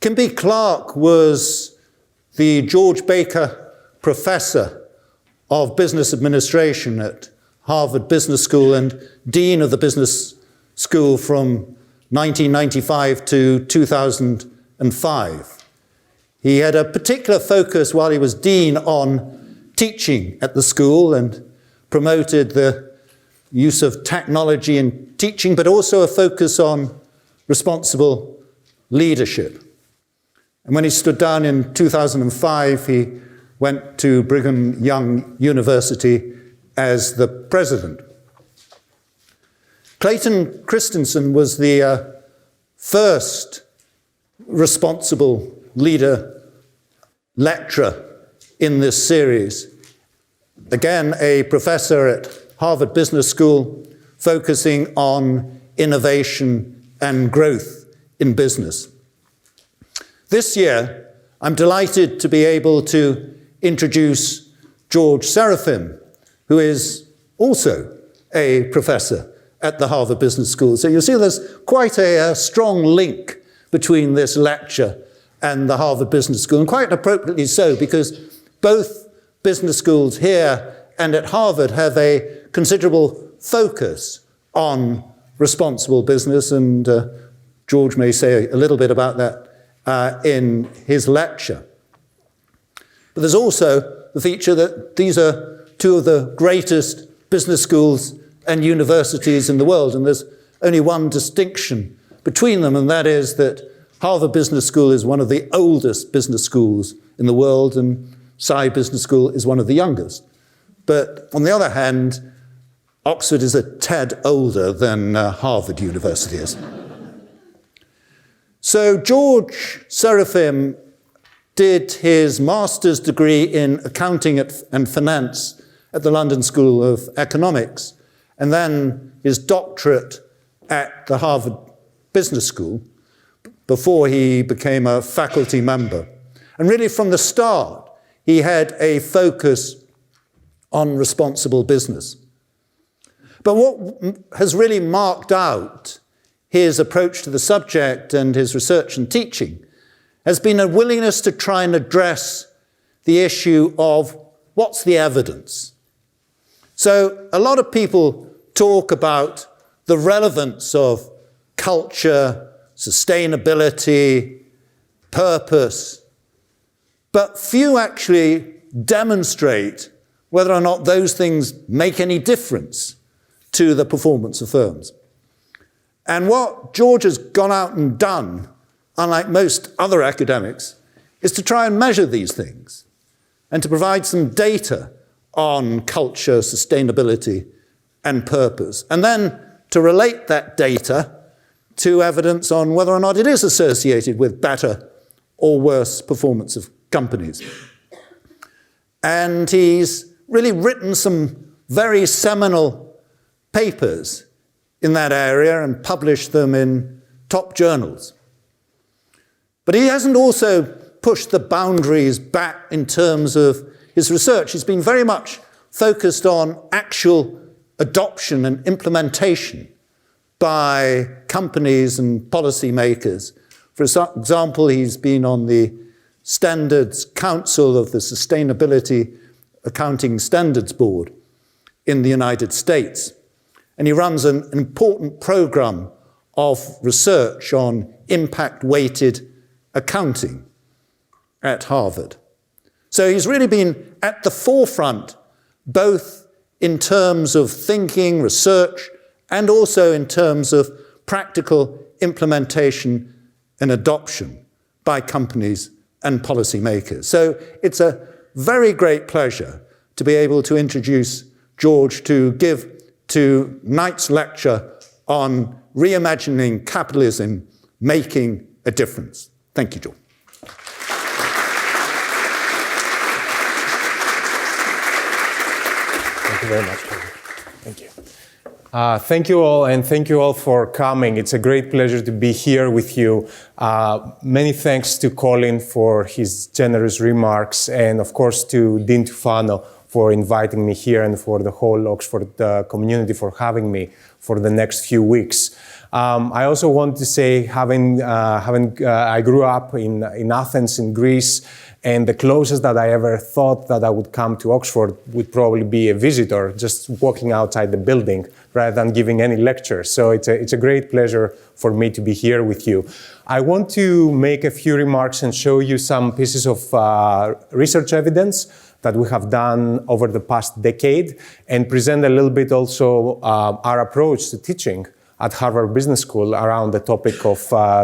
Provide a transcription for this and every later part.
Kimby Clark was the George Baker Professor of Business Administration at Harvard Business School and Dean of the Business School from 1995 to 2005. He had a particular focus while he was Dean on teaching at the school and promoted the use of technology in teaching, but also a focus on responsible leadership. And when he stood down in 2005, he went to Brigham Young University as the president. Clayton Christensen was the first responsible leader lecturer in this series. Again, a professor at Harvard Business School focusing on innovation and growth in business. This year, I'm delighted to be able to introduce George Serafeim, who is also a professor at the Harvard Business School. So you'll see there's quite a strong link between this lecture and the Harvard Business School, and quite appropriately so, because both business schools here and at Harvard have a considerable focus on responsible business, and George may say a little bit about that in his lecture. But there's also the feature that these are two of the greatest business schools and universities in the world, and there's only one distinction between them, and that is that Harvard Business School is one of the oldest business schools in the world, and Saïd Business School is one of the youngest. But on the other hand, Oxford is a tad older than Harvard University is. So George Serafeim did his master's degree in accounting and finance at the London School of Economics, and then his doctorate at the Harvard Business School before he became a faculty member. And really from the start, he had a focus on responsible business. But what has really marked out his approach to the subject and his research and teaching has been a willingness to try and address the issue of what's the evidence. So a lot of people talk about the relevance of culture, sustainability, purpose, but few actually demonstrate whether or not those things make any difference to the performance of firms. And what George has gone out and done, unlike most other academics, is to try and measure these things and to provide some data on culture, sustainability, and purpose, and then to relate that data to evidence on whether or not it is associated with better or worse performance of companies. And he's really written some very seminal papers in that area and published them in top journals. But he hasn't also pushed the boundaries back in terms of his research. He's been very much focused on actual adoption and implementation by companies and policymakers. For example, he's been on the Standards Council of the Sustainability Accounting Standards Board in the United States. And he runs an important program of research on impact-weighted accounting at Harvard. So he's really been at the forefront, both in terms of thinking, research, and also in terms of practical implementation and adoption by companies and policymakers. So it's a very great pleasure to be able to introduce George to give tonight's lecture on Reimagining Capitalism, Making a Difference. Thank you, George. Thank you very much. Thank you. Thank you all, and thank you all for coming. It's a great pleasure to be here with you. Many thanks to Colin for his generous remarks, and of course to Dean Tufano for inviting me here, and for the whole Oxford community for having me for the next few weeks. I also want to say, I grew up in Athens, in Greece, and the closest that I ever thought that I would come to Oxford would probably be a visitor, just walking outside the building rather than giving any lecture. So it's a great pleasure for me to be here with you. I want to make a few remarks and show you some pieces of research evidence that we have done over the past decade, and present a little bit also our approach to teaching at Harvard Business School around the topic of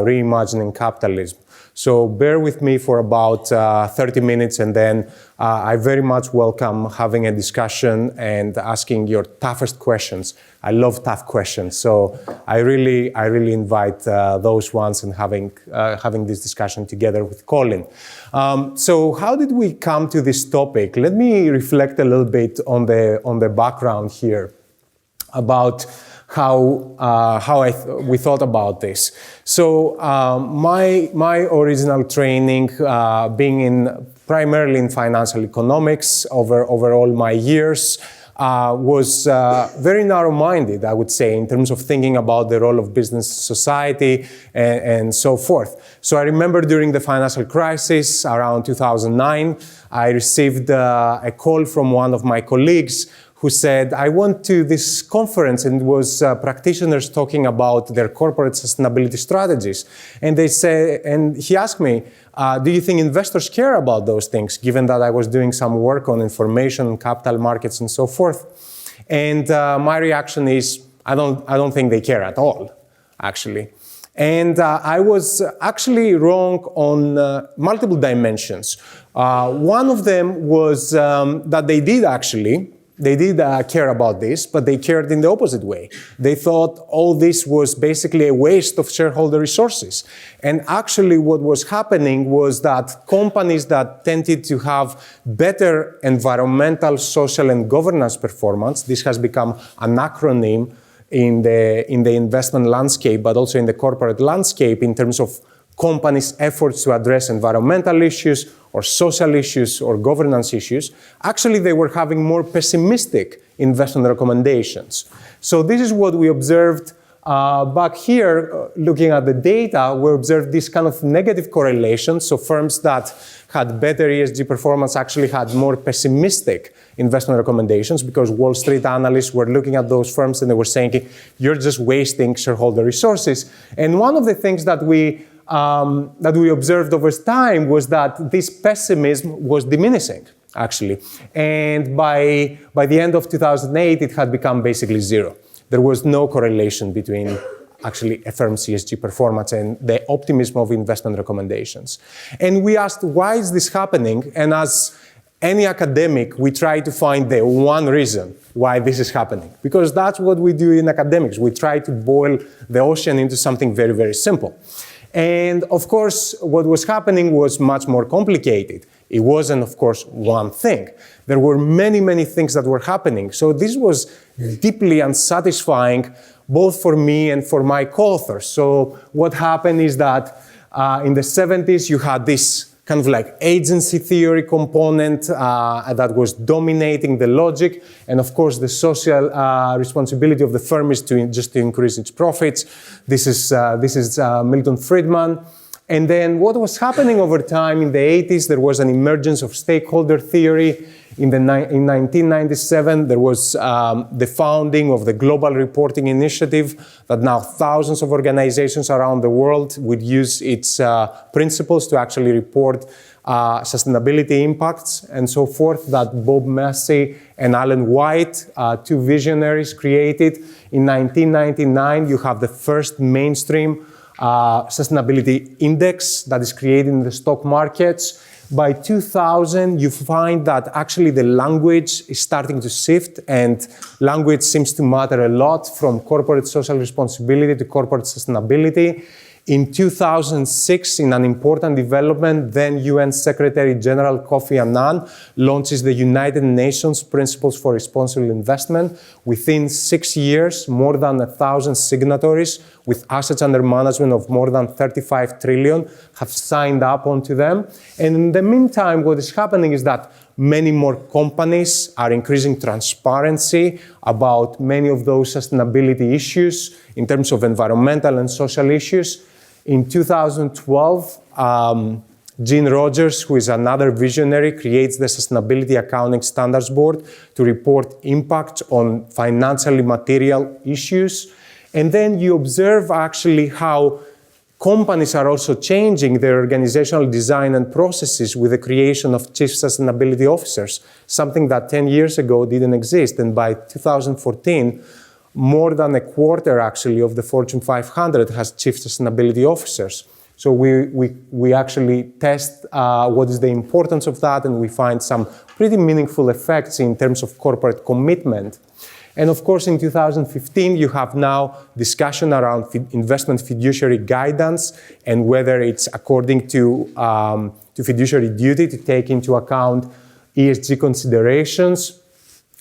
reimagining capitalism. So bear with me for about 30 minutes, and then I very much welcome having a discussion and asking your toughest questions. I love tough questions, so I really invite those ones and having this discussion together with Colin. So how did we come to this topic? Let me reflect a little bit on the background here about how we thought about this. So my original training, being primarily in financial economics over all my years, was very narrow-minded, I would say, in terms of thinking about the role of business society and so forth. So I remember during the financial crisis around 2009, I received a call from one of my colleagues who said, I went to this conference, and it was practitioners talking about their corporate sustainability strategies. And he asked me, do you think investors care about those things, given that I was doing some work on information, capital markets, and so forth? And my reaction is, I don't think they care at all, actually. And I was actually wrong on multiple dimensions. One of them was that they did care about this, but they cared in the opposite way. They thought all this was basically a waste of shareholder resources. And actually what was happening was that companies that tended to have better environmental, social, and governance performance, this has become an acronym in the investment landscape, but also in the corporate landscape in terms of companies' efforts to address environmental issues or social issues or governance issues, actually they were having more pessimistic investment recommendations. So this is what we observed back here, looking at the data. We observed this kind of negative correlation. So firms that had better ESG performance actually had more pessimistic investment recommendations, because Wall Street analysts were looking at those firms and they were saying, you're just wasting shareholder resources. And one of the things that we observed over time was that this pessimism was diminishing, actually. And by the end of 2008, it had become basically zero. There was no correlation between actually a firm's ESG performance and the optimism of investment recommendations. And we asked, why is this happening? And as any academic, we try to find the one reason why this is happening, because that's what we do in academics. We try to boil the ocean into something very, very simple. And of course, what was happening was much more complicated. It wasn't, of course, one thing. There were many, many things that were happening. So this was deeply unsatisfying, both for me and for my co-authors. So what happened is that in the 70s, you had this kind of like agency theory component that was dominating the logic. And of course, the social responsibility of the firm is just to increase its profits. This is Milton Friedman. And then what was happening over time in the 80s, there was an emergence of stakeholder theory. In 1997, there was the founding of the Global Reporting Initiative, that now thousands of organizations around the world would use its principles to actually report sustainability impacts and so forth, that Bob Massey and Alan White, two visionaries, created. In 1999, you have the first mainstream sustainability index that is created in the stock markets. By 2000, you find that actually the language is starting to shift, and language seems to matter a lot, from corporate social responsibility to corporate sustainability. In 2006, in an important development, then UN Secretary General Kofi Annan launches the United Nations Principles for Responsible Investment. Within 6 years, more than 1,000 signatories with assets under management of more than 35 trillion have signed up onto them. And in the meantime, what is happening is that many more companies are increasing transparency about many of those sustainability issues in terms of environmental and social issues. In 2012, Gene Rogers, who is another visionary, creates the Sustainability Accounting Standards Board to report impact on financially material issues. And then you observe actually how companies are also changing their organizational design and processes with the creation of chief sustainability officers, something that 10 years ago didn't exist. And by 2014, more than a quarter actually of the Fortune 500 has chief sustainability officers. So we actually test what is the importance of that, and we find some pretty meaningful effects in terms of corporate commitment. And of course, in 2015, you have now discussion around investment fiduciary guidance and whether it's according to fiduciary duty to take into account ESG considerations.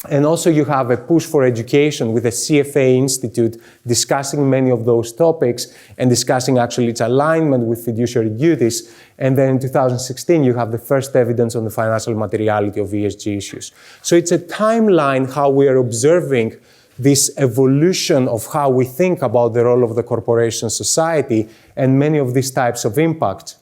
And also you have a push for education with the CFA Institute discussing many of those topics and discussing actually its alignment with fiduciary duties. And then in 2016, you have the first evidence on the financial materiality of ESG issues. So it's a timeline how we are observing this evolution of how we think about the role of the corporation society and many of these types of impacts.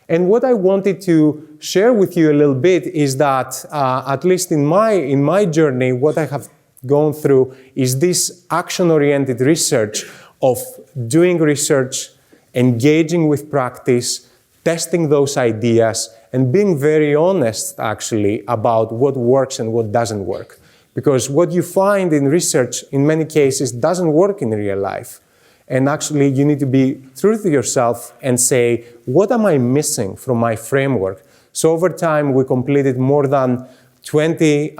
And what I wanted to share with you a little bit is that, at least in my journey, what I have gone through is this action-oriented research of doing research, engaging with practice, testing those ideas, and being very honest, actually, about what works and what doesn't work. Because what you find in research, in many cases, doesn't work in real life. And actually, you need to be true to yourself and say, what am I missing from my framework? So over time, we completed more than 20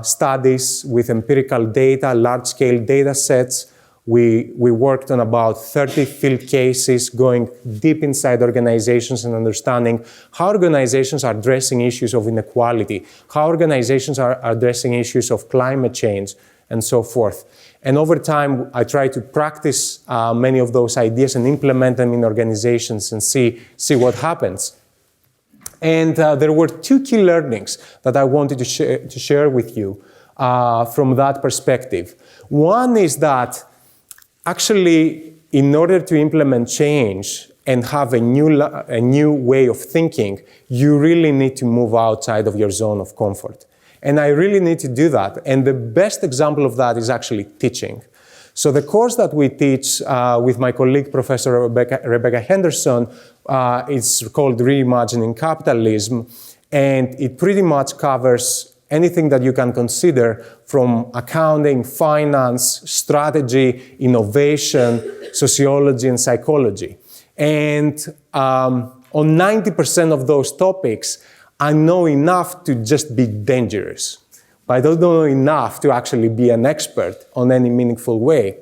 studies with empirical data, large-scale data sets. We worked on about 30 field cases, going deep inside organizations and understanding how organizations are addressing issues of inequality, how organizations are addressing issues of climate change, and so forth. And over time, I try to practice many of those ideas and implement them in organizations and see what happens. And there were two key learnings that I wanted to share with you from that perspective. One is that actually, in order to implement change and have a new way of thinking, you really need to move outside of your zone of comfort. And I really need to do that. And the best example of that is actually teaching. So the course that we teach with my colleague, Professor Rebecca Henderson, is called Reimagining Capitalism. And it pretty much covers anything that you can consider from accounting, finance, strategy, innovation, sociology, and psychology. And on 90% of those topics, I know enough to just be dangerous, but I don't know enough to actually be an expert on any meaningful way.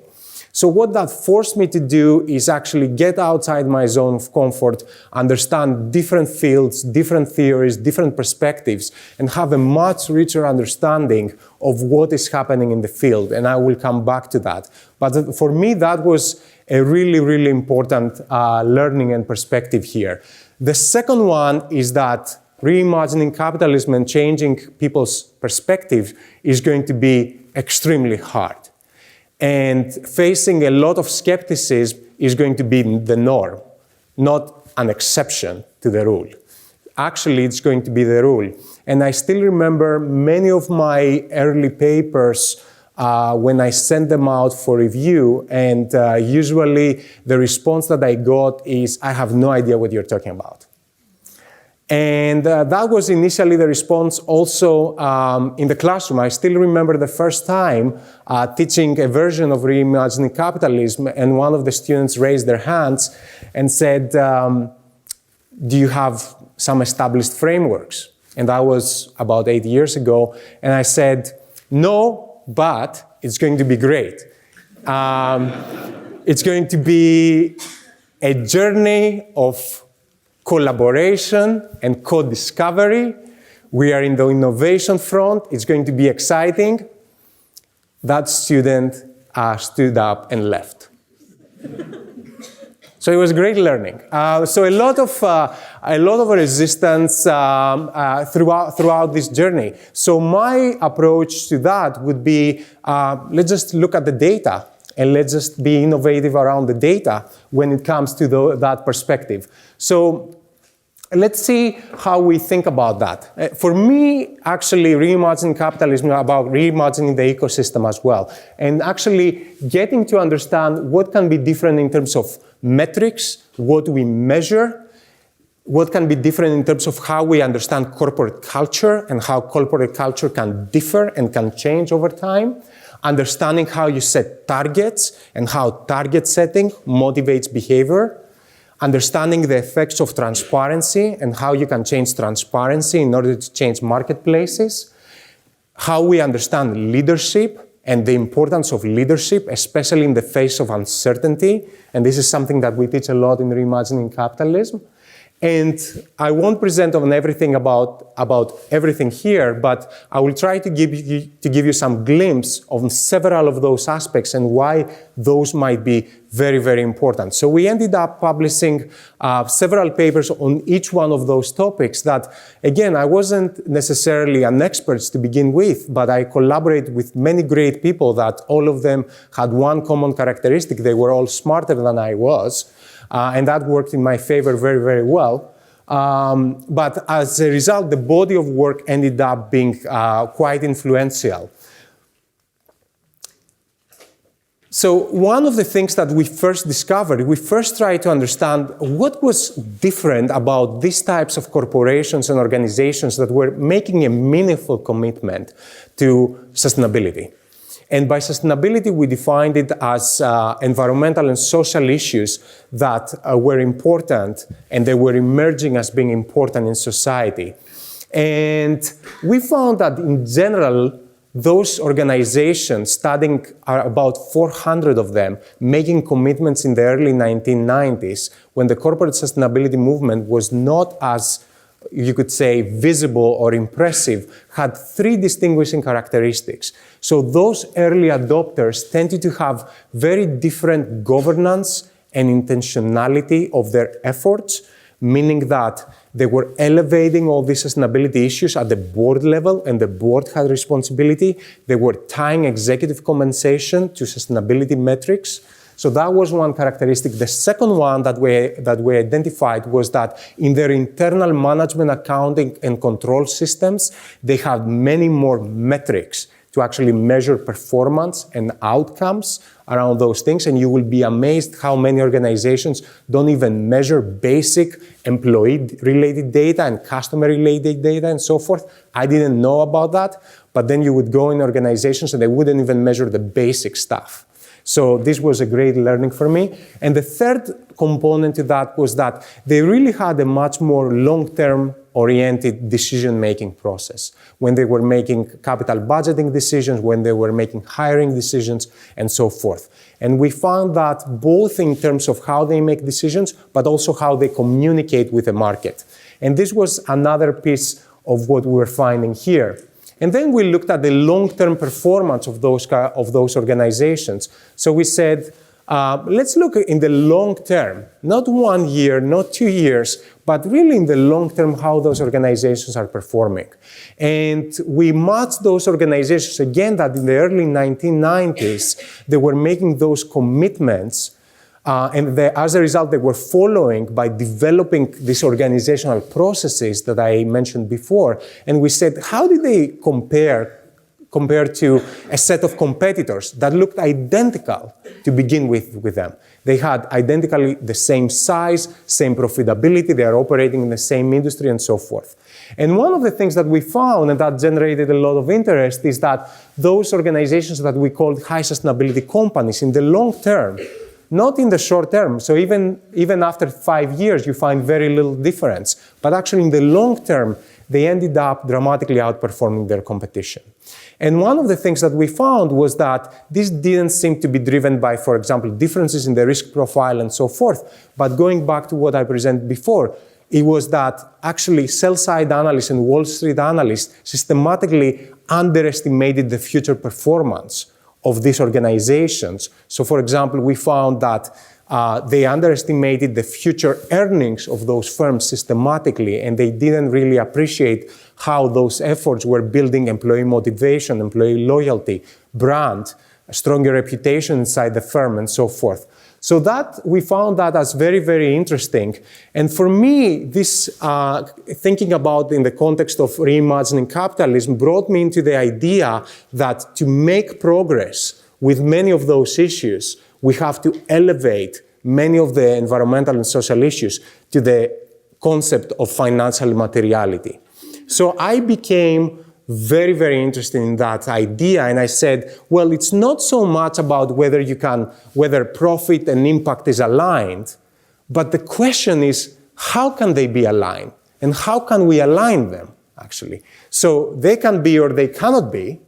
So what that forced me to do is actually get outside my zone of comfort, understand different fields, different theories, different perspectives, and have a much richer understanding of what is happening in the field. And I will come back to that. But for me, that was a really, really important learning and perspective here. The second one is that reimagining capitalism and changing people's perspective is going to be extremely hard. And facing a lot of skepticism is going to be the norm, not an exception to the rule. Actually, it's going to be the rule. And I still remember many of my early papers when I sent them out for review, and usually the response that I got is, I have no idea what you're talking about. And that was initially the response also in the classroom. I still remember the first time teaching a version of Reimagining Capitalism, and one of the students raised their hands and said, do you have some established frameworks? And that was about 8 years ago. And I said, no, but it's going to be great. It's going to be a journey of collaboration and co-discovery. We are in the innovation front. It's going to be exciting. That student stood up and left. So it was great learning. So a lot of resistance throughout this journey. So my approach to that would be, let's just look at the data and let's just be innovative around the data when it comes to that perspective. So let's see how we think about that. For me, actually, reimagining capitalism is about reimagining the ecosystem as well, and actually getting to understand what can be different in terms of metrics, what we measure, what can be different in terms of how we understand corporate culture and how corporate culture can differ and can change over time, understanding how you set targets and how target setting motivates behavior, understanding the effects of transparency and how you can change transparency in order to change marketplaces, how we understand leadership and the importance of leadership, especially in the face of uncertainty. And this is something that we teach a lot in Reimagining Capitalism. And I won't present on everything about everything here, but I will try to give you some glimpse of several of those aspects and why those might be very, very important. So we ended up publishing several papers on each one of those topics that, again, I wasn't necessarily an expert to begin with, but I collaborated with many great people that all of them had one common characteristic. They were all smarter than I was. And that worked in my favor very, very well. But as a result, the body of work ended up being quite influential. So one of the things that we first discovered, we first tried to understand what was different about these types of corporations and organizations that were making a meaningful commitment to sustainability. And by sustainability, we defined it as environmental and social issues that were important, and they were emerging as being important in society. And we found that in general, those organizations, studying about 400 of them, making commitments in the early 1990s, when the corporate sustainability movement was not as, you could say, visible or impressive, had three distinguishing characteristics. So those early adopters tended to have very different governance and intentionality of their efforts, meaning that they were elevating all these sustainability issues at the board level, and the board had responsibility. They were tying executive compensation to sustainability metrics. So that was one characteristic. The second one that we identified was that in their internal management, accounting, and control systems, they had many more metrics to actually measure performance and outcomes around those things. And you will be amazed how many organizations don't even measure basic employee-related data and customer-related data and so forth. I didn't know about that, but then you would go in organizations and they wouldn't even measure the basic stuff. So this was a great learning for me. And the third component to that was that they really had a much more long-term oriented decision-making process when they were making capital budgeting decisions, when they were making hiring decisions, and so forth. And we found that both in terms of how they make decisions, but also how they communicate with the market. And this was another piece of what we were finding here. And then we looked at the long-term performance of those organizations. So we said, let's look in the long term, not 1 year, not 2 years, but really in the long term, how those organizations are performing. And we matched those organizations again that in the early 1990s, they were making those commitments. And as a result, they were following by developing these organizational processes that I mentioned before. And we said, how did they compare to a set of competitors that looked identical to begin with them? They had identically the same size, same profitability, they are operating in the same industry, and so forth. And one of the things that we found, and that generated a lot of interest, is that those organizations that we called high sustainability companies, in the long term, not in the short term, so even after 5 years, you find very little difference. But actually, in the long term, they ended up dramatically outperforming their competition. And one of the things that we found was that this didn't seem to be driven by, for example, differences in the risk profile and so forth. But going back to what I presented before, it was that actually sell-side analysts and Wall Street analysts systematically underestimated the future performance of these organizations. So, for example, we found that They underestimated the future earnings of those firms systematically, and they didn't really appreciate how those efforts were building employee motivation, employee loyalty, brand, a stronger reputation inside the firm, and so forth. So that, we found that as very, very interesting. And for me, this thinking about in the context of reimagining capitalism brought me into the idea that to make progress with many of those issues, we have to elevate many of the environmental and social issues to the concept of financial materiality. So I became very, very interested in that idea, and I said, well, it's not so much about whether profit and impact is aligned, but the question is, how can they be aligned? And how can we align them, actually? So they can be or they cannot be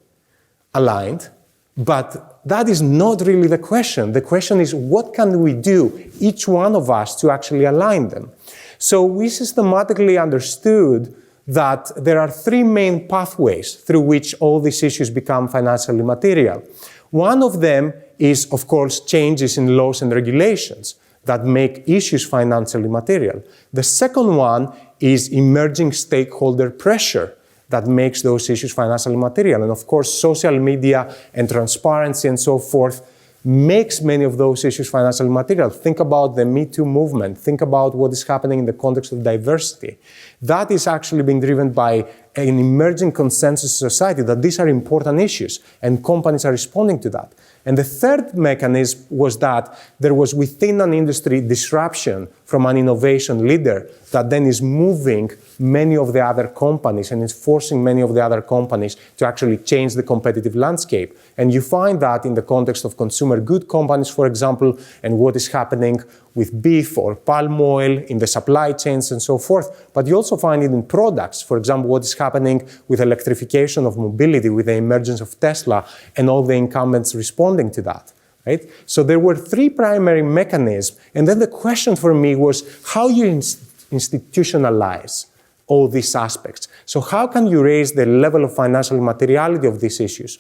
aligned, but that is not really the question. The question is, what can we do, each one of us, to actually align them? So we systematically understood that there are three main pathways through which all these issues become financially material. One of them is, of course, changes in laws and regulations that make issues financially material. The second one is emerging stakeholder pressure that makes those issues financially material. And of course, social media and transparency and so forth makes many of those issues financially material. Think about the Me Too movement. Think about what is happening in the context of diversity. That is actually being driven by an emerging consensus in society that these are important issues, and companies are responding to that. And the third mechanism was that there was within an industry disruption from an innovation leader that then is moving many of the other companies and is forcing many of the other companies to actually change the competitive landscape. And you find that in the context of consumer good companies, for example, and what is happening with beef or palm oil in the supply chains and so forth. But you also find it in products. For example, what is happening with electrification of mobility, with the emergence of Tesla and all the incumbents responding to that. Right? So there were three primary mechanisms. And then the question for me was how you institutionalize all these aspects. So how can you raise the level of financial materiality of these issues?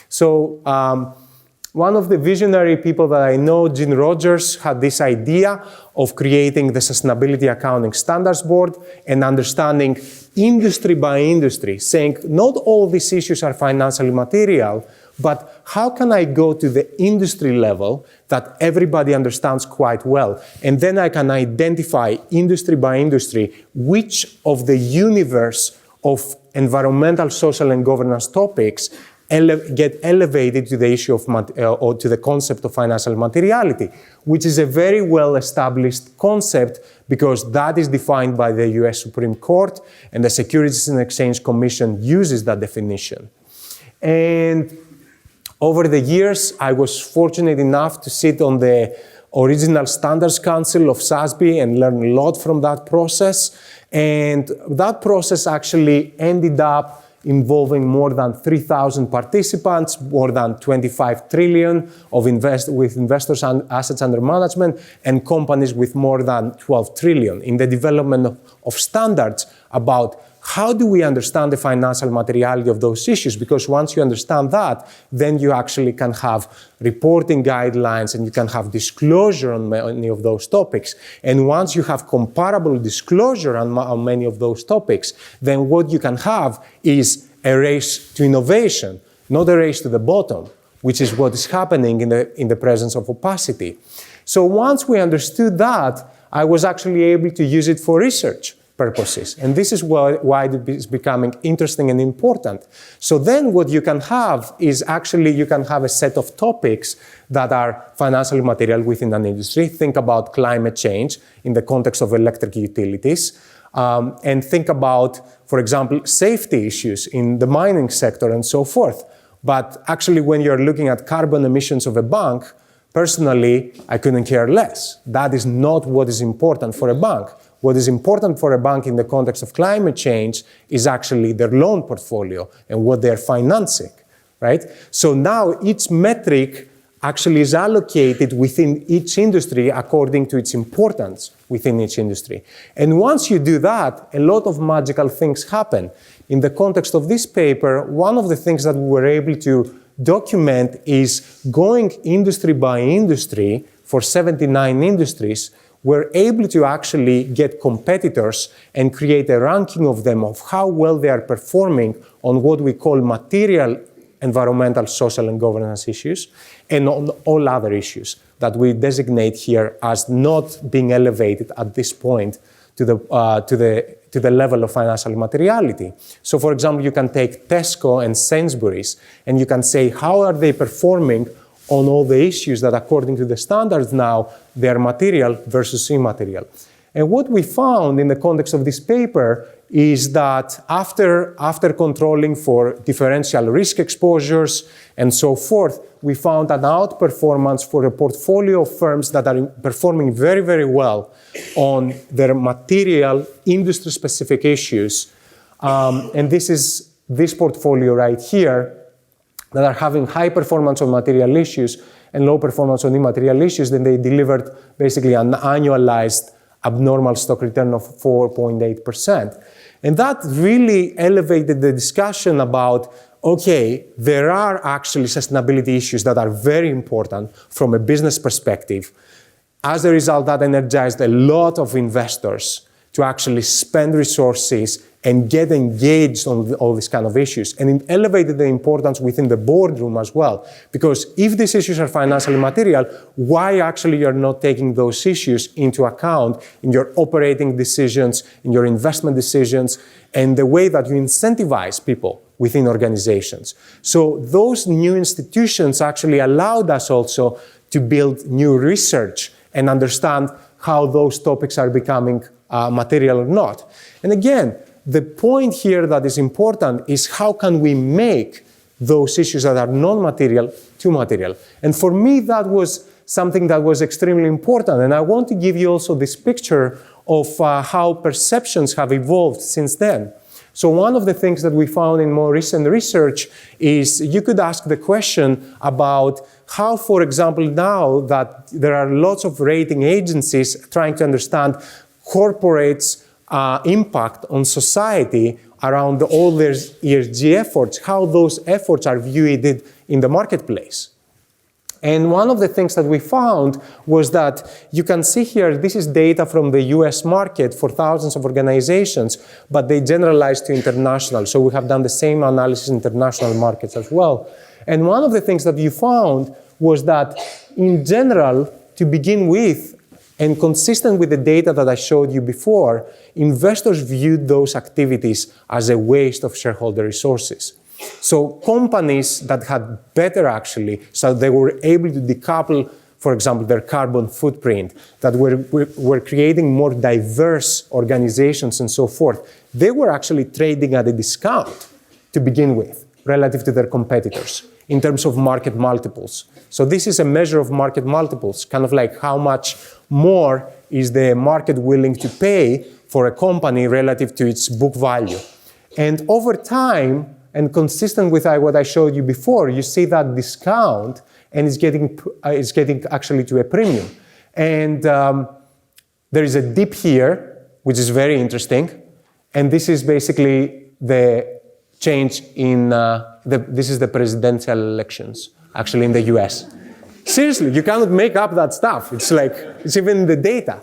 So one of the visionary people that I know, Gene Rogers, had this idea of creating the Sustainability Accounting Standards Board and understanding industry by industry, saying not all these issues are financially material, but how can I go to the industry level that everybody understands quite well? And then I can identify industry by industry which of the universe of environmental, social, and governance topics get elevated to the issue of or to the concept of financial materiality, which is a very well-established concept because that is defined by the US Supreme Court, and the Securities and Exchange Commission uses that definition. And over the years, I was fortunate enough to sit on the original Standards Council of SASB and learn a lot from that process. And that process actually ended up involving more than 3,000 participants, more than 25 trillion with investors and assets under management, and companies with more than 12 trillion in the development of standards about how do we understand the financial materiality of those issues? Because once you understand that, then you actually can have reporting guidelines and you can have disclosure on many of those topics. And once you have comparable disclosure on many of those topics, then what you can have is a race to innovation, not a race to the bottom, which is what is happening in the presence of opacity. So once we understood that, I was actually able to use it for research purposes. And this is why it is becoming interesting and important. So then what you can have is actually you can have a set of topics that are financially material within an industry. Think about climate change in the context of electric utilities. And think about, for example, safety issues in the mining sector and so forth. But actually when you're looking at carbon emissions of a bank, personally, I couldn't care less. That is not what is important for a bank. What is important for a bank in the context of climate change is actually their loan portfolio and what they're financing, right? So now each metric actually is allocated within each industry according to its importance within each industry. And once you do that, a lot of magical things happen. In the context of this paper, one of the things that we were able to document is going industry by industry for 79 industries, we're able to actually get competitors and create a ranking of them of how well they are performing on what we call material, environmental, social, and governance issues, and on all other issues that we designate here as not being elevated at this point to the level of financial materiality. So, for example, you can take Tesco and Sainsbury's, and you can say, how are they performing on all the issues that, according to the standards now, they are material versus immaterial. And what we found in the context of this paper is that after controlling for differential risk exposures and so forth, we found an outperformance for a portfolio of firms that are performing very, very well on their material industry-specific issues. And this is this portfolio right here that are having high performance on material issues and low performance on immaterial issues. Then they delivered basically an annualized abnormal stock return of 4.8%. And that really elevated the discussion about, okay, there are actually sustainability issues that are very important from a business perspective. As a result, that energized a lot of investors to actually spend resources and get engaged on all these kind of issues. And it elevated the importance within the boardroom as well. Because if these issues are financially material, why actually you're not taking those issues into account in your operating decisions, in your investment decisions, and the way that you incentivize people within organizations? So those new institutions actually allowed us also to build new research and understand how those topics are becoming material or not. And again, the point here that is important is how can we make those issues that are non-material to material. And for me, that was something that was extremely important. And I want to give you also this picture of how perceptions have evolved since then. So one of the things that we found in more recent research is you could ask the question about how, for example, now that there are lots of rating agencies trying to understand corporates' impact on society around all their ESG efforts, how those efforts are viewed in the marketplace. And one of the things that we found was that you can see here, this is data from the US market for thousands of organizations, but they generalized to international. So we have done the same analysis in international markets as well. And one of the things that you found was that in general, to begin with, and consistent with the data that I showed you before, investors viewed those activities as a waste of shareholder resources. So companies that had better actually, so they were able to decouple, for example, their carbon footprint, that were creating more diverse organizations and so forth, they were actually trading at a discount to begin with, relative to their competitors, in terms of market multiples. So this is a measure of market multiples, kind of like how much more is the market willing to pay for a company relative to its book value. And over time, and consistent with what I showed you before, you see that discount, and it's getting actually to a premium. And there is a dip here, which is very interesting. And this is basically the change in, this is the presidential elections, actually in the US. Seriously, you cannot make up that stuff. It's like, it's even in the data.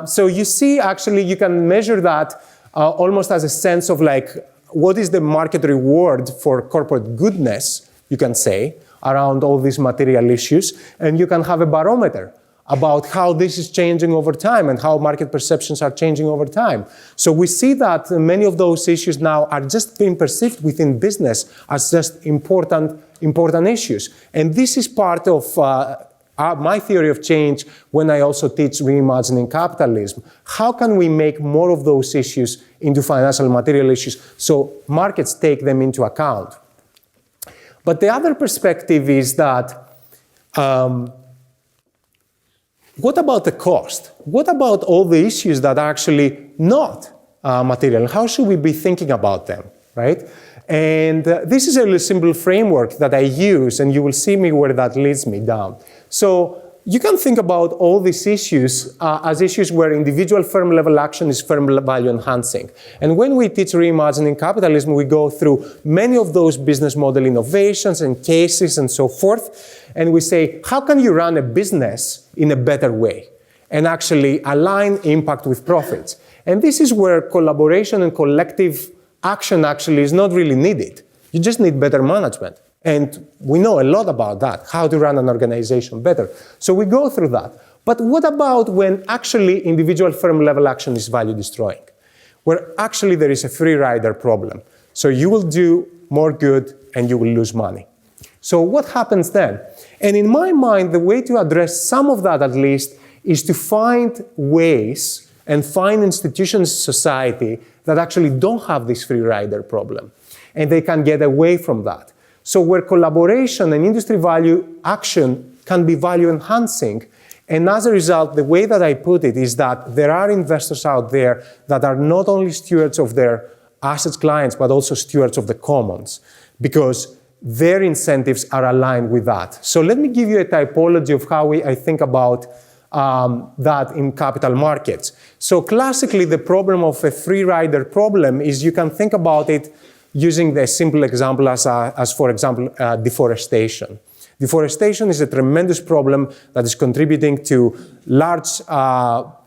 So you see, actually, you can measure that almost as a sense of like, what is the market reward for corporate goodness, you can say, around all these material issues, and you can have a barometer about how this is changing over time and how market perceptions are changing over time. So we see that many of those issues now are just being perceived within business as just important issues. And this is part of my theory of change when I also teach Reimagining Capitalism. How can we make more of those issues into financial material issues so markets take them into account? But the other perspective is that what about the cost? What about all the issues that are actually not material? How should we be thinking about them, right? And this is a simple framework that I use, and you will see me where that leads me down. So you can think about all these issues as issues where individual firm-level action is firm value enhancing. And when we teach reimagining capitalism, we go through many of those business model innovations and cases and so forth. And we say, how can you run a business in a better way and actually align impact with profits? And this is where collaboration and collective action actually is not really needed. You just need better management. And we know a lot about that, how to run an organization better. So we go through that. But what about when actually individual firm-level action is value destroying? Where actually there is a free rider problem. So you will do more good and you will lose money. So what happens then? And in my mind, the way to address some of that at least is to find ways and find institutions in society that actually don't have this free rider problem. And they can get away from that. So where collaboration and industry value action can be value enhancing. And as a result, the way that I put it is that there are investors out there that are not only stewards of their assets clients, but also stewards of the commons, because their incentives are aligned with that. So let me give you a typology of how I think about that in capital markets. So classically, the problem of a free rider problem is you can think about it using the simple example as for example, deforestation. Deforestation is a tremendous problem that is contributing to large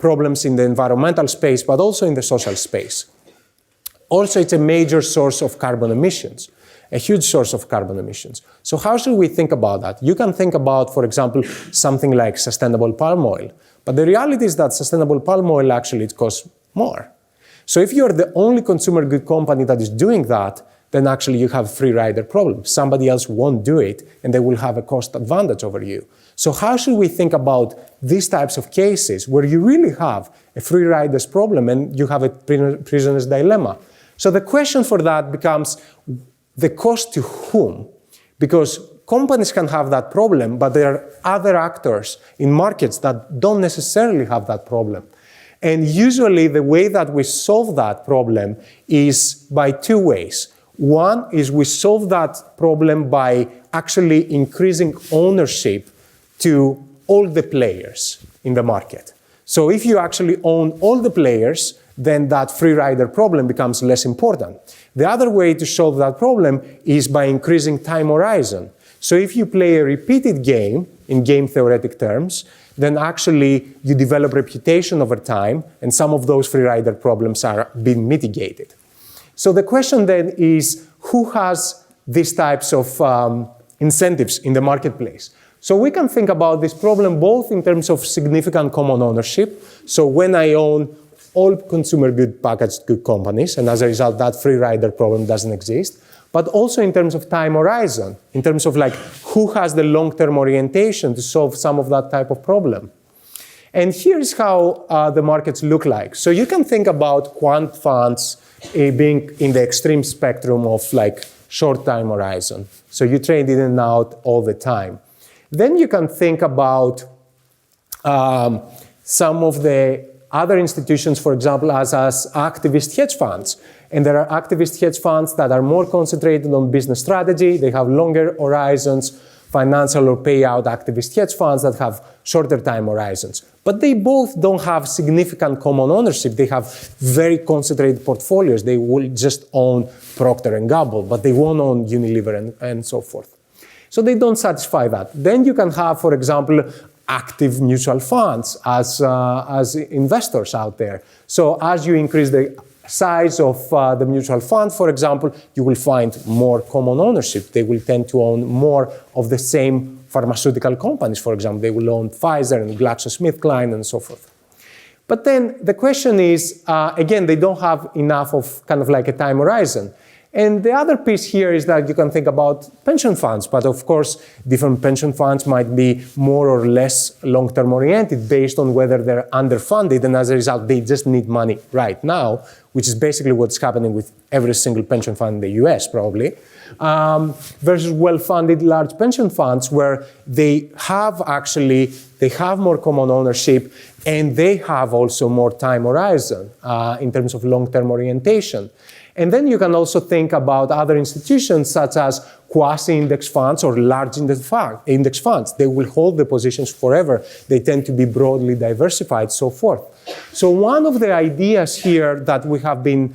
problems in the environmental space, but also in the social space. Also, it's a major source of carbon emissions, a huge source of carbon emissions. So how should we think about that? You can think about, for example, something like sustainable palm oil. But the reality is that sustainable palm oil actually it costs more. So if you're the only consumer good company that is doing that, then actually you have a free rider problem. Somebody else won't do it, and they will have a cost advantage over you. So how should we think about these types of cases where you really have a free riders problem and you have a prisoner's dilemma? So the question for that becomes the cost to whom? Because companies can have that problem, but there are other actors in markets that don't necessarily have that problem. And usually the way that we solve that problem is by two ways. One is we solve that problem by actually increasing ownership to all the players in the market. So if you actually own all the players, then that free rider problem becomes less important. The other way to solve that problem is by increasing time horizon. So if you play a repeated game, in game theoretic terms, then actually you develop reputation over time, and some of those free rider problems are being mitigated. So the question then is, who has these types of incentives in the marketplace? So we can think about this problem both in terms of significant common ownership. So when I own all consumer good packaged good companies, and as a result, that free rider problem doesn't exist, but also in terms of time horizon, in terms of like who has the long-term orientation to solve some of that type of problem. And here's how the markets look like. So you can think about quant funds being in the extreme spectrum of like short time horizon. So you trade in and out all the time. Then you can think about some of the other institutions, for example, as activist hedge funds. And there are activist hedge funds that are more concentrated on business strategy. They have longer horizons, financial or payout activist hedge funds that have shorter time horizons. But they both don't have significant common ownership. They have very concentrated portfolios. They will just own Procter & Gamble, but they won't own Unilever and so forth. So they don't satisfy that. Then you can have, for example, active mutual funds as investors out there. So as you increase the size of the mutual fund, for example, you will find more common ownership. They will tend to own more of the same pharmaceutical companies, for example. They will own Pfizer and GlaxoSmithKline and so forth. But then the question is, again, they don't have enough of kind of like a time horizon. And the other piece here is that you can think about pension funds, but of course, different pension funds might be more or less long-term oriented based on whether they're underfunded, and as a result, they just need money right now, which is basically what's happening with every single pension fund in the US, probably, versus well-funded large pension funds where they have actually they have more common ownership, and they have also more time horizon in terms of long-term orientation. And then you can also think about other institutions such as quasi-index funds or large index funds. They will hold the positions forever. They tend to be broadly diversified, so forth. So one of the ideas here that we have been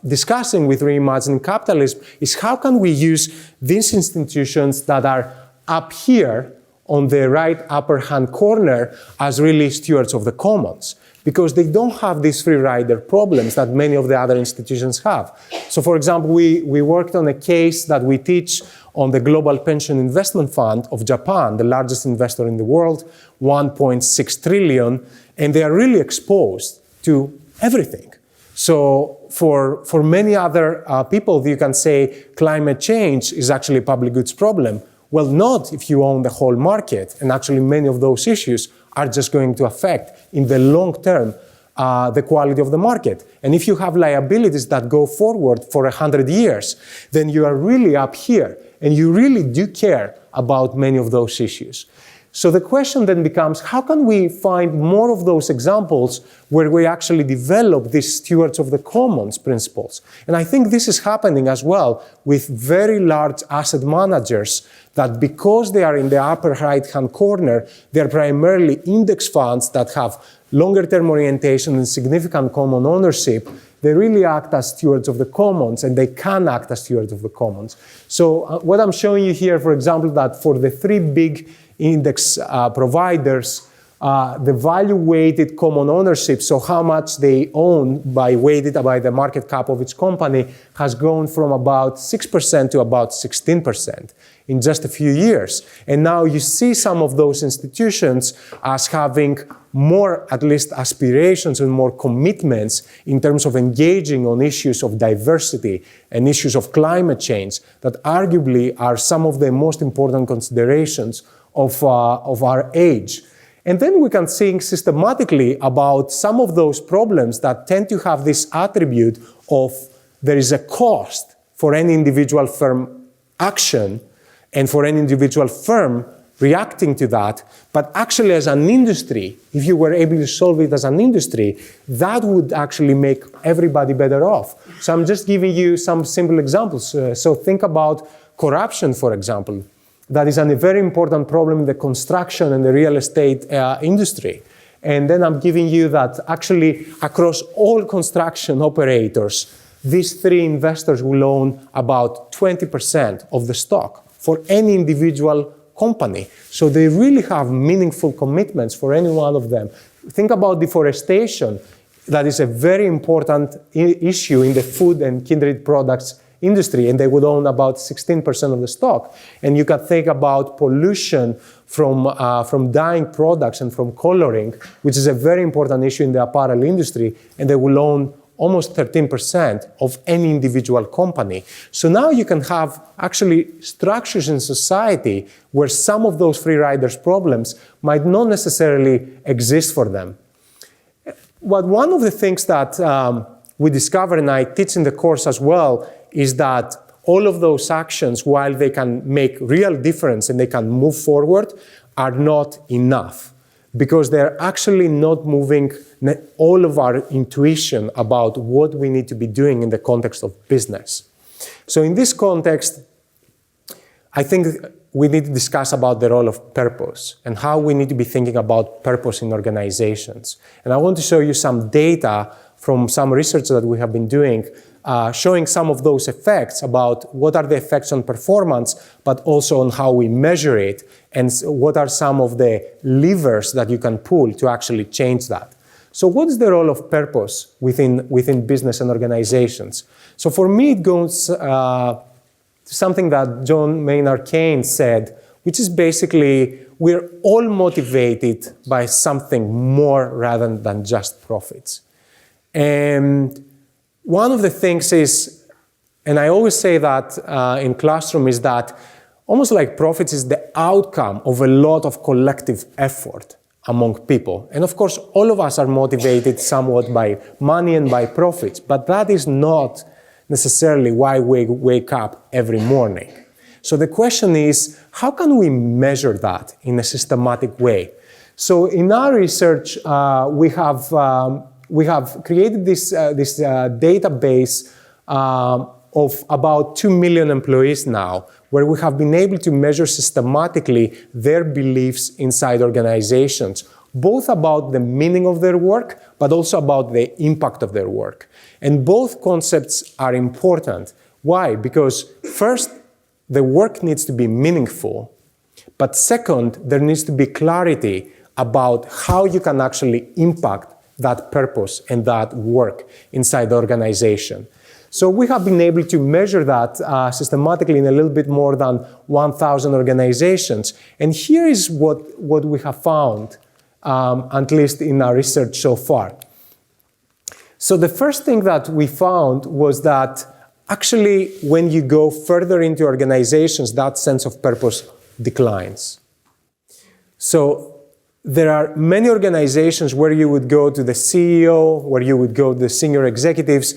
discussing with Reimagining Capitalism is how can we use these institutions that are up here on the right upper hand corner as really stewards of the commons, because they don't have these free rider problems that many of the other institutions have. So for example, we worked on a case that we teach on the Global Pension Investment Fund of Japan, the largest investor in the world, 1.6 trillion, and they are really exposed to everything. So for many other people, you can say climate change is actually a public goods problem. Well, not if you own the whole market, and actually many of those issues are just going to affect, in the long term, the quality of the market. And if you have liabilities that go forward for 100 years, then you are really up here, and you really do care about many of those issues. So the question then becomes, how can we find more of those examples where we actually develop these stewards of the commons principles? And I think this is happening as well with very large asset managers that, because they are in the upper right-hand corner, they're primarily index funds that have longer-term orientation and significant common ownership. They really act as stewards of the commons, and they can act as stewards of the commons. So what I'm showing you here, for example, that for the three big index providers, the value-weighted common ownership, so how much they own weighted by the market cap of its company, has grown from about 6% to about 16% in just a few years. And now you see some of those institutions as having more, at least, aspirations and more commitments in terms of engaging on issues of diversity and issues of climate change that arguably are some of the most important considerations of our age. And then we can think systematically about some of those problems that tend to have this attribute of there is a cost for any individual firm action and for any individual firm reacting to that, but actually as an industry, if you were able to solve it as an industry, that would actually make everybody better off. So I'm just giving you some simple examples. So think about corruption, for example. That is a very important problem in the construction and the real estate industry. And then I'm giving you that actually across all construction operators, these three investors will own about 20% of the stock for any individual company. So they really have meaningful commitments for any one of them. Think about deforestation. That is a very important issue in the food and kindred products industry, and they would own about 16% of the stock. And you can think about pollution from dyeing products and from coloring, which is a very important issue in the apparel industry, and they will own almost 13% of any individual company. So now you can have actually structures in society where some of those free riders problems might not necessarily exist for them. But one of the things that we discover, and I teach in the course as well, is that all of those actions, while they can make real difference and they can move forward, are not enough, because they're actually not moving all of our intuition about what we need to be doing in the context of business. So in this context, I think we need to discuss about the role of purpose and how we need to be thinking about purpose in organizations. And I want to show you some data from some research that we have been doing, showing some of those effects about what are the effects on performance, but also on how we measure it, and what are some of the levers that you can pull to actually change that. So what is the role of purpose within business and organizations? So for me, it goes to something that John Maynard Keynes said, which is basically we're all motivated by something more rather than just profits. And one of the things is, and I always say that in classroom, is that almost like profits is the outcome of a lot of collective effort among people. And of course, all of us are motivated somewhat by money and by profits, but that is not necessarily why we wake up every morning. So the question is, how can we measure that in a systematic way? So in our research, we have created this database of about 2 million employees now, where we have been able to measure systematically their beliefs inside organizations, both about the meaning of their work, but also about the impact of their work. And both concepts are important. Why? Because first, the work needs to be meaningful, but second, there needs to be clarity about how you can actually impact that purpose and that work inside the organization. So we have been able to measure that systematically in a little bit more than 1,000 organizations. And here is what we have found, at least in our research so far. So the first thing that we found was that actually when you go further into organizations, that sense of purpose declines. So there are many organizations where you would go to the CEO, where you would go to the senior executives,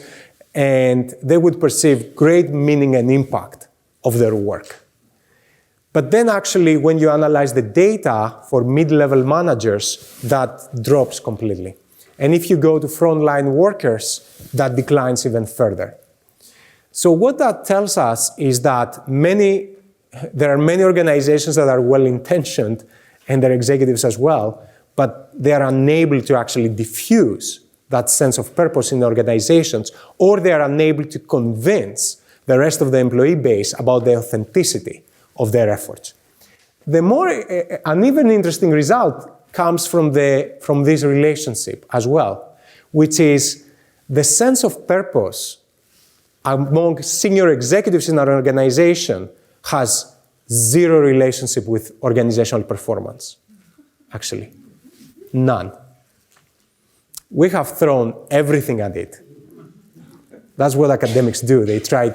and they would perceive great meaning and impact of their work. But then actually, when you analyze the data for mid-level managers, that drops completely. And if you go to frontline workers, that declines even further. So what that tells us is that there are many organizations that are well-intentioned, and their executives as well, but they are unable to actually diffuse that sense of purpose in organizations, or they are unable to convince the rest of the employee base about the authenticity of their efforts. An even interesting result comes from this relationship as well, which is the sense of purpose among senior executives in our organization has zero relationship with organizational performance, actually. None. We have thrown everything at it. That's what academics do. They try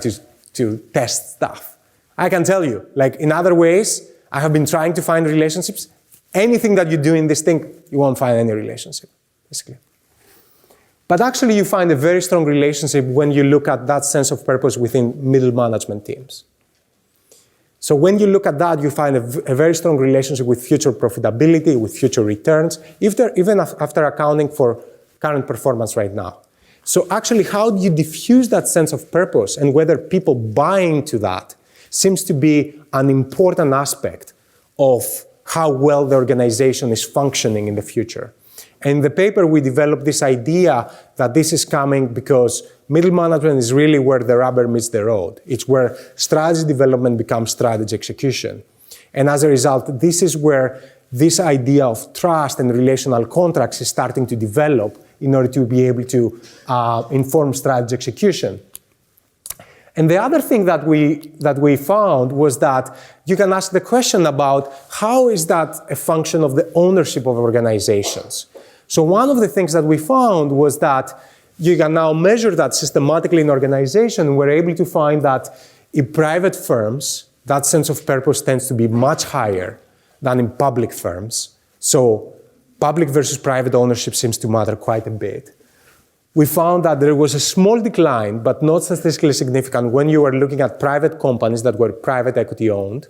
to test stuff. I can tell you, like in other ways, I have been trying to find relationships. Anything that you do in this thing, you won't find any relationship, basically. But actually, you find a very strong relationship when you look at that sense of purpose within middle management teams. So when you look at that, you find a very strong relationship with future profitability, with future returns, even after accounting for current performance right now. So actually, how do you diffuse that sense of purpose and whether people buy into that seems to be an important aspect of how well the organization is functioning in the future. And in the paper, we developed this idea that this is coming because middle management is really where the rubber meets the road. It's where strategy development becomes strategy execution. And as a result, this is where this idea of trust and relational contracts is starting to develop in order to be able to inform strategy execution. And the other thing that we found was that you can ask the question about how is that a function of the ownership of organizations? So one of the things that we found was that you can now measure that systematically in organization. We're able to find that in private firms, that sense of purpose tends to be much higher than in public firms. So public versus private ownership seems to matter quite a bit. We found that there was a small decline, but not statistically significant, when you were looking at private companies that were private equity owned,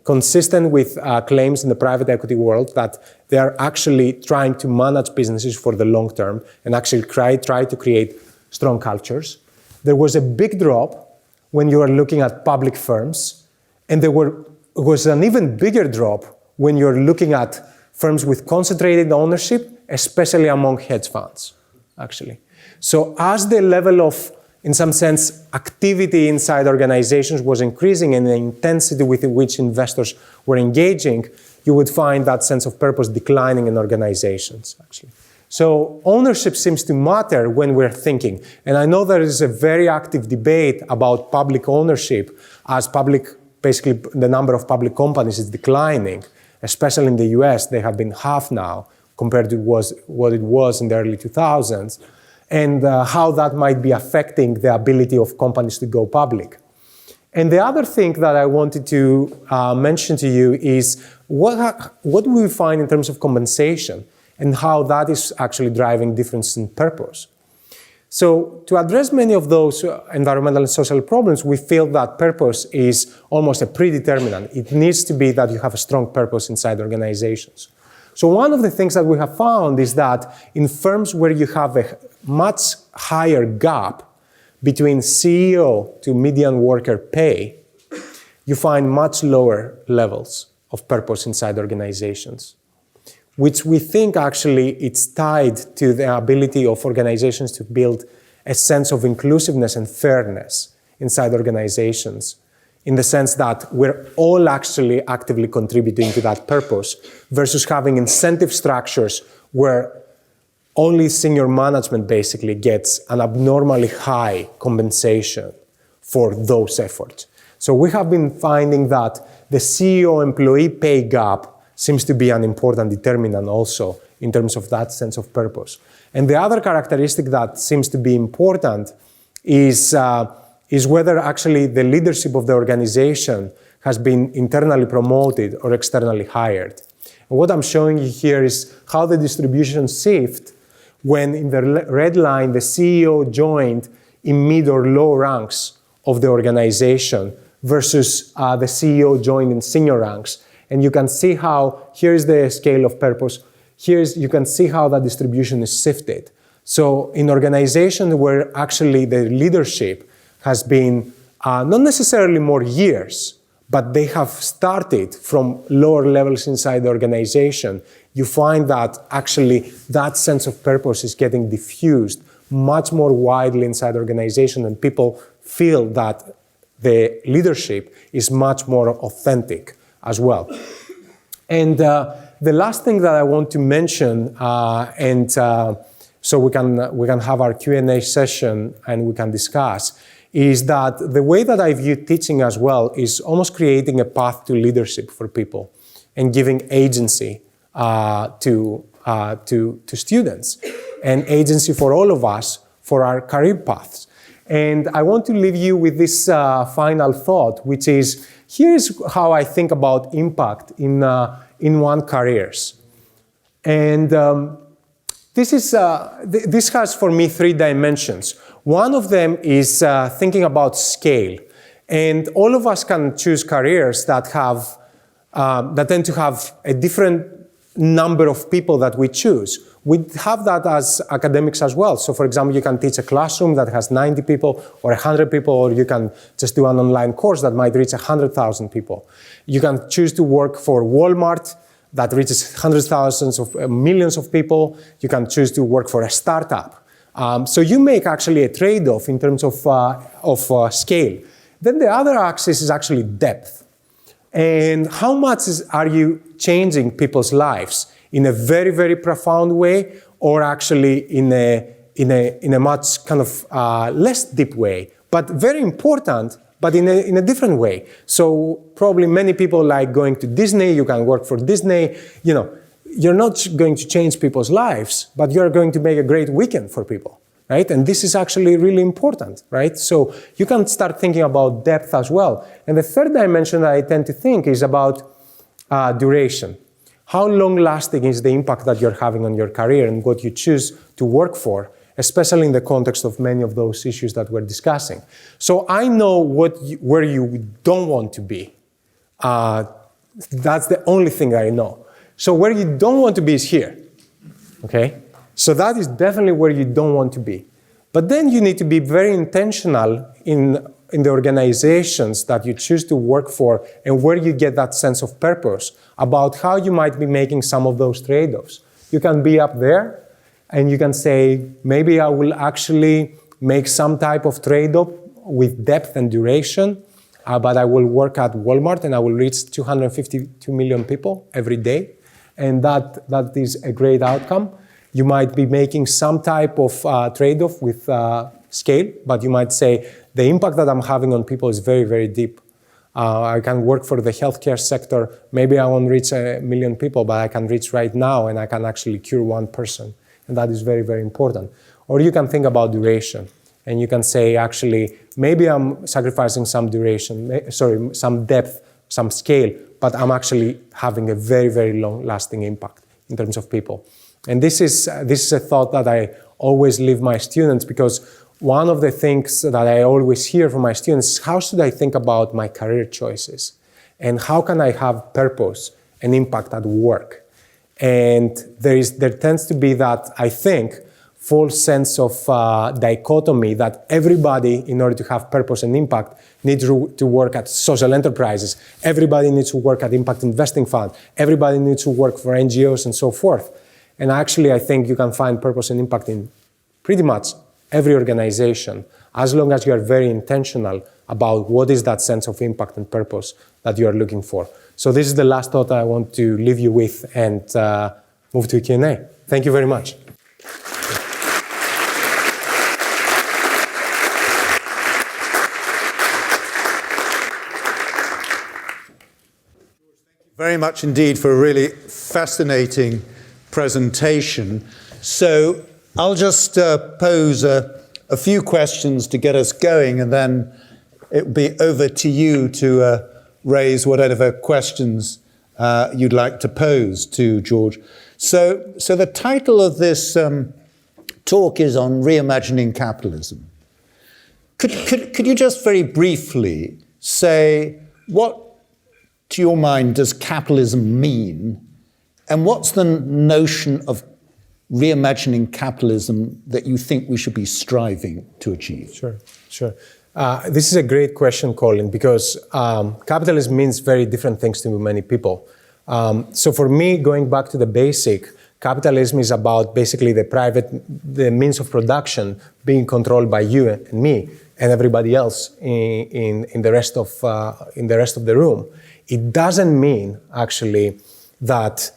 consistent with claims in the private equity world that they are actually trying to manage businesses for the long term and actually try to create strong cultures. There was a big drop when you were looking at public firms, and there was an even bigger drop when you're looking at firms with concentrated ownership, especially among hedge funds, actually. So as the level of, in some sense, activity inside organizations was increasing and the intensity with which investors were engaging, you would find that sense of purpose declining in organizations, actually. So ownership seems to matter when we're thinking. And I know there is a very active debate about public ownership as basically the number of public companies is declining, especially in the US. They have been half now compared to what it was in the early 2000s. And how that might be affecting the ability of companies to go public. And the other thing that I wanted to mention to you is what do we find in terms of compensation and how that is actually driving difference in purpose. So to address many of those environmental and social problems, we feel that purpose is almost a predeterminant. It needs to be that you have a strong purpose inside organizations. So one of the things that we have found is that in firms where you have a much higher gap between CEO to median worker pay, you find much lower levels of purpose inside organizations, which we think actually it's tied to the ability of organizations to build a sense of inclusiveness and fairness inside organizations, in the sense that we're all actually actively contributing to that purpose, versus having incentive structures where only senior management basically gets an abnormally high compensation for those efforts. So we have been finding that the CEO-employee pay gap seems to be an important determinant also in terms of that sense of purpose. And the other characteristic that seems to be important is whether actually the leadership of the organization has been internally promoted or externally hired. And what I'm showing you here is how the distribution shifts when in the red line the CEO joined in mid or low ranks of the organization versus the CEO joined in senior ranks. And you can see how, here's the scale of purpose, you can see how that distribution is shifted. So in organizations where actually the leadership has been not necessarily more years, but they have started from lower levels inside the organization, you find that actually that sense of purpose is getting diffused much more widely inside the organization, and people feel that the leadership is much more authentic as well. And the last thing that I want to mention, so we can have our Q&A session and we can discuss, is that the way that I view teaching as well is almost creating a path to leadership for people and giving agency to students, and agency for all of us for our career paths. And I want to leave you with this final thought, which is, here's how I think about impact in one careers. And this has for me 3 dimensions. One of them is thinking about scale. And all of us can choose careers that tend to have a different number of people that we choose. We have that as academics as well. So for example, you can teach a classroom that has 90 people or 100 people, or you can just do an online course that might reach 100,000 people. You can choose to work for Walmart that reaches hundreds of thousands of millions of people. You can choose to work for a startup. So you make actually a trade-off in terms of scale. Then the other axis is actually depth. And how much are you changing people's lives in a very, very profound way, or actually in a much kind of less deep way, but very important, but in a different way. So probably many people like going to Disney. You can work for Disney. You know, you're not going to change people's lives, but you're going to make a great weekend for people, right? And this is actually really important, right? So you can start thinking about depth as well. And the third dimension that I tend to think is about duration. How long-lasting is the impact that you're having on your career and what you choose to work for, especially in the context of many of those issues that we're discussing. So I know where you don't want to be. That's the only thing I know. So where you don't want to be is here, okay? So that is definitely where you don't want to be. But then you need to be very intentional in the organizations that you choose to work for and where you get that sense of purpose about how you might be making some of those trade-offs. You can be up there and you can say, maybe I will actually make some type of trade-off with depth and duration, but I will work at Walmart and I will reach 252 million people every day. And that is a great outcome. You might be making some type of trade-off with scale, but you might say, the impact that I'm having on people is very, very deep. I can work for the healthcare sector. Maybe I won't reach 1 million people, but I can reach right now and I can actually cure one person. And that is very, very important. Or you can think about duration. And you can say, actually, maybe I'm sacrificing some duration, some depth, some scale, but I'm actually having a very, very long-lasting impact in terms of people. And this is a thought that I always leave my students, because one of the things that I always hear from my students is, how should I think about my career choices? And how can I have purpose and impact at work? And there tends to be that, I think, false sense of dichotomy that everybody, in order to have purpose and impact, needs to work at social enterprises. Everybody needs to work at impact investing funds. Everybody needs to work for NGOs and so forth. And actually, I think you can find purpose and impact in pretty much every organization, as long as you are very intentional about what is that sense of impact and purpose that you are looking for. So this is the last thought I want to leave you with, and move to Q&A. Thank you very much. Very much indeed for a really fascinating presentation. So I'll just pose a few questions to get us going, and then it'll be over to you to raise whatever questions you'd like to pose to George. So the title of this talk is on reimagining capitalism. Could you just very briefly say what, to your mind, does capitalism mean? And what's the notion of reimagining capitalism that you think we should be striving to achieve? Sure. This is a great question, Colin, because capitalism means very different things to many people. So for me, going back to the basic, capitalism is about basically the means of production being controlled by you and me and everybody else in the rest of the room. It doesn't mean, actually, that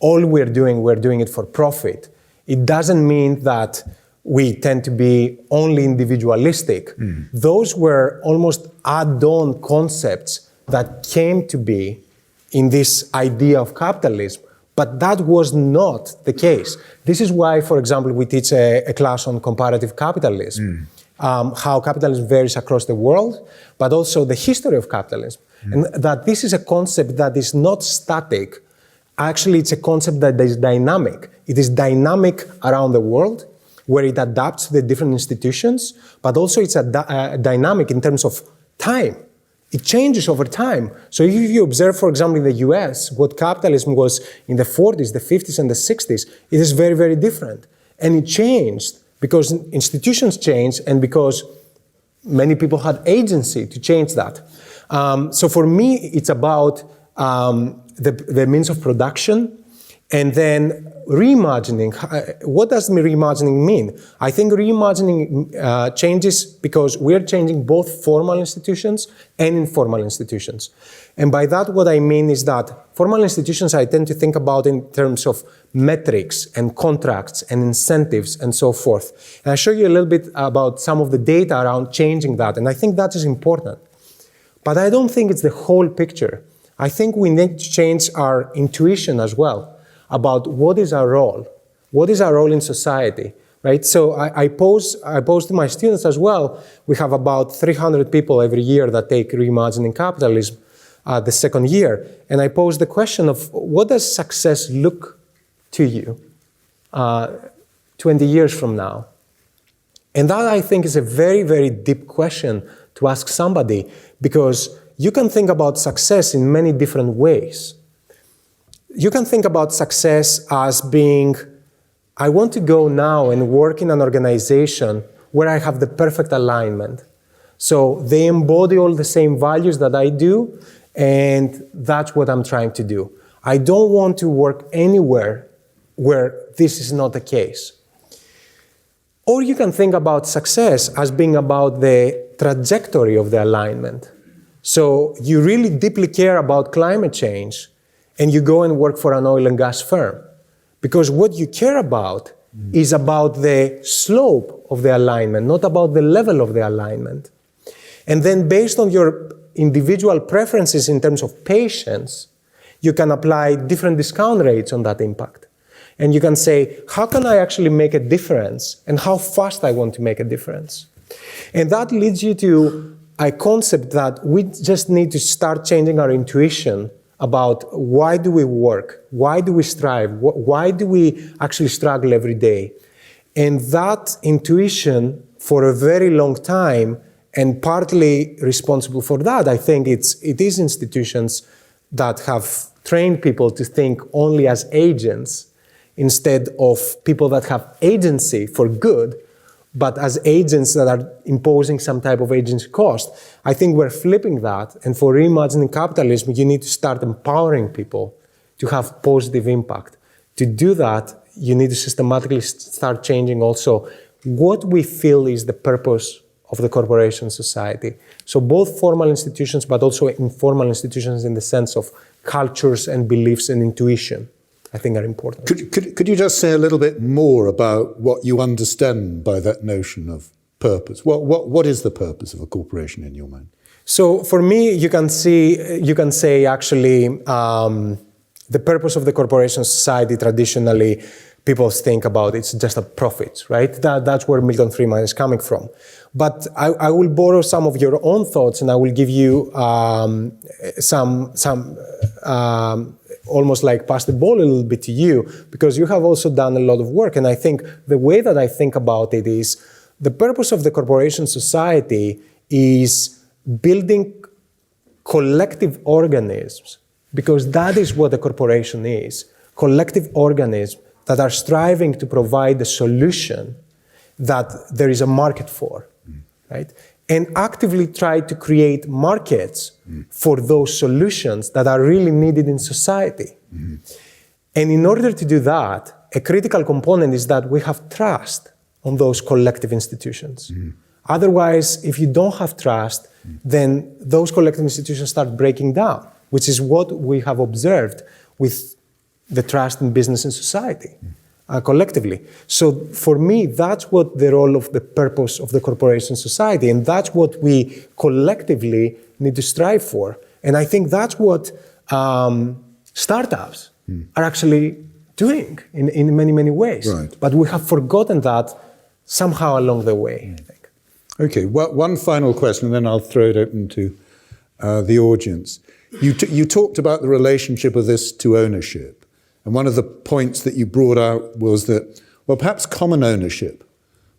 all we're doing it for profit. It doesn't mean that we tend to be only individualistic. Those were almost add-on concepts that came to be in this idea of capitalism, but that was not the case. This is why, for example, we teach a class on comparative capitalism, how capitalism varies across the world, but also the history of capitalism. And that this is a concept that is not static. Actually, it's a concept that is dynamic. It is dynamic around the world, where it adapts to the different institutions, but also it's a dynamic in terms of time. It changes over time. So if you observe, for example, in the US, what capitalism was in the 40s, the 50s, and the 60s, it is very, very different. And it changed because institutions changed and because many people had agency to change that. So for me, it's about the means of production, and then reimagining. What does reimagining mean? I think reimagining changes because we're changing both formal institutions and informal institutions. And by that, what I mean is that formal institutions I tend to think about in terms of metrics and contracts and incentives and so forth. And I'll show you a little bit about some of the data around changing that, and I think that is important. But I don't think it's the whole picture. I think we need to change our intuition as well about what is our role. What is our role in society, right? So I pose to my students as well. We have about 300 people every year that take Reimagining Capitalism the second year. And I pose the question of what does success look to you 20 years from now? And that, I think, is a very, very deep question to ask somebody, because you can think about success in many different ways. You can think about success as being, I want to go now and work in an organization where I have the perfect alignment. So they embody all the same values that I do, and that's what I'm trying to do. I don't want to work anywhere where this is not the case. Or you can think about success as being about the trajectory of the alignment. So you really deeply care about climate change, and you go and work for an oil and gas firm. Because what you care about is about the slope of the alignment, not about the level of the alignment. And then based on your individual preferences in terms of patience, you can apply different discount rates on that impact. And you can say, how can I actually make a difference, and how fast I want to make a difference? And that leads you to a concept that we just need to start changing our intuition about why do we work, why do we strive, why do we actually struggle every day. And that intuition for a very long time, and partly responsible for that, I think it is institutions that have trained people to think only as agents instead of people that have agency for good, but as agents that are imposing some type of agency cost. I think we're flipping that, and for reimagining capitalism, you need to start empowering people to have positive impact. To do that, you need to systematically start changing also what we feel is the purpose of the corporation society. So both formal institutions, but also informal institutions in the sense of cultures and beliefs and intuition, I think are important. Could you just say a little bit more about what you understand by that notion of purpose? What is the purpose of a corporation in your mind? So for me, you can say actually the purpose of the corporation society traditionally people think about it's just a profits, right? That's where Milton Friedman is coming from. But I will borrow some of your own thoughts, and I will give you some almost like pass the ball a little bit to you, because you have also done a lot of work. And I think the way that I think about it is the purpose of the corporation society is building collective organisms, because that is what a corporation is, collective organisms that are striving to provide a solution that there is a market for, right? And actively try to create markets for those solutions that are really needed in society. And in order to do that, a critical component is that we have trust on those collective institutions. Otherwise, if you don't have trust, then those collective institutions start breaking down, which is what we have observed with the trust in business and society. Collectively. So for me, that's what the role of the purpose of the corporation society, and that's what we collectively need to strive for. And I think that's what startups are actually doing in many, many ways. Right. But we have forgotten that somehow along the way, I think. Okay, well, one final question, and then I'll throw it open to the audience. You talked about the relationship of this to ownership. And one of the points that you brought out was that, well, perhaps common ownership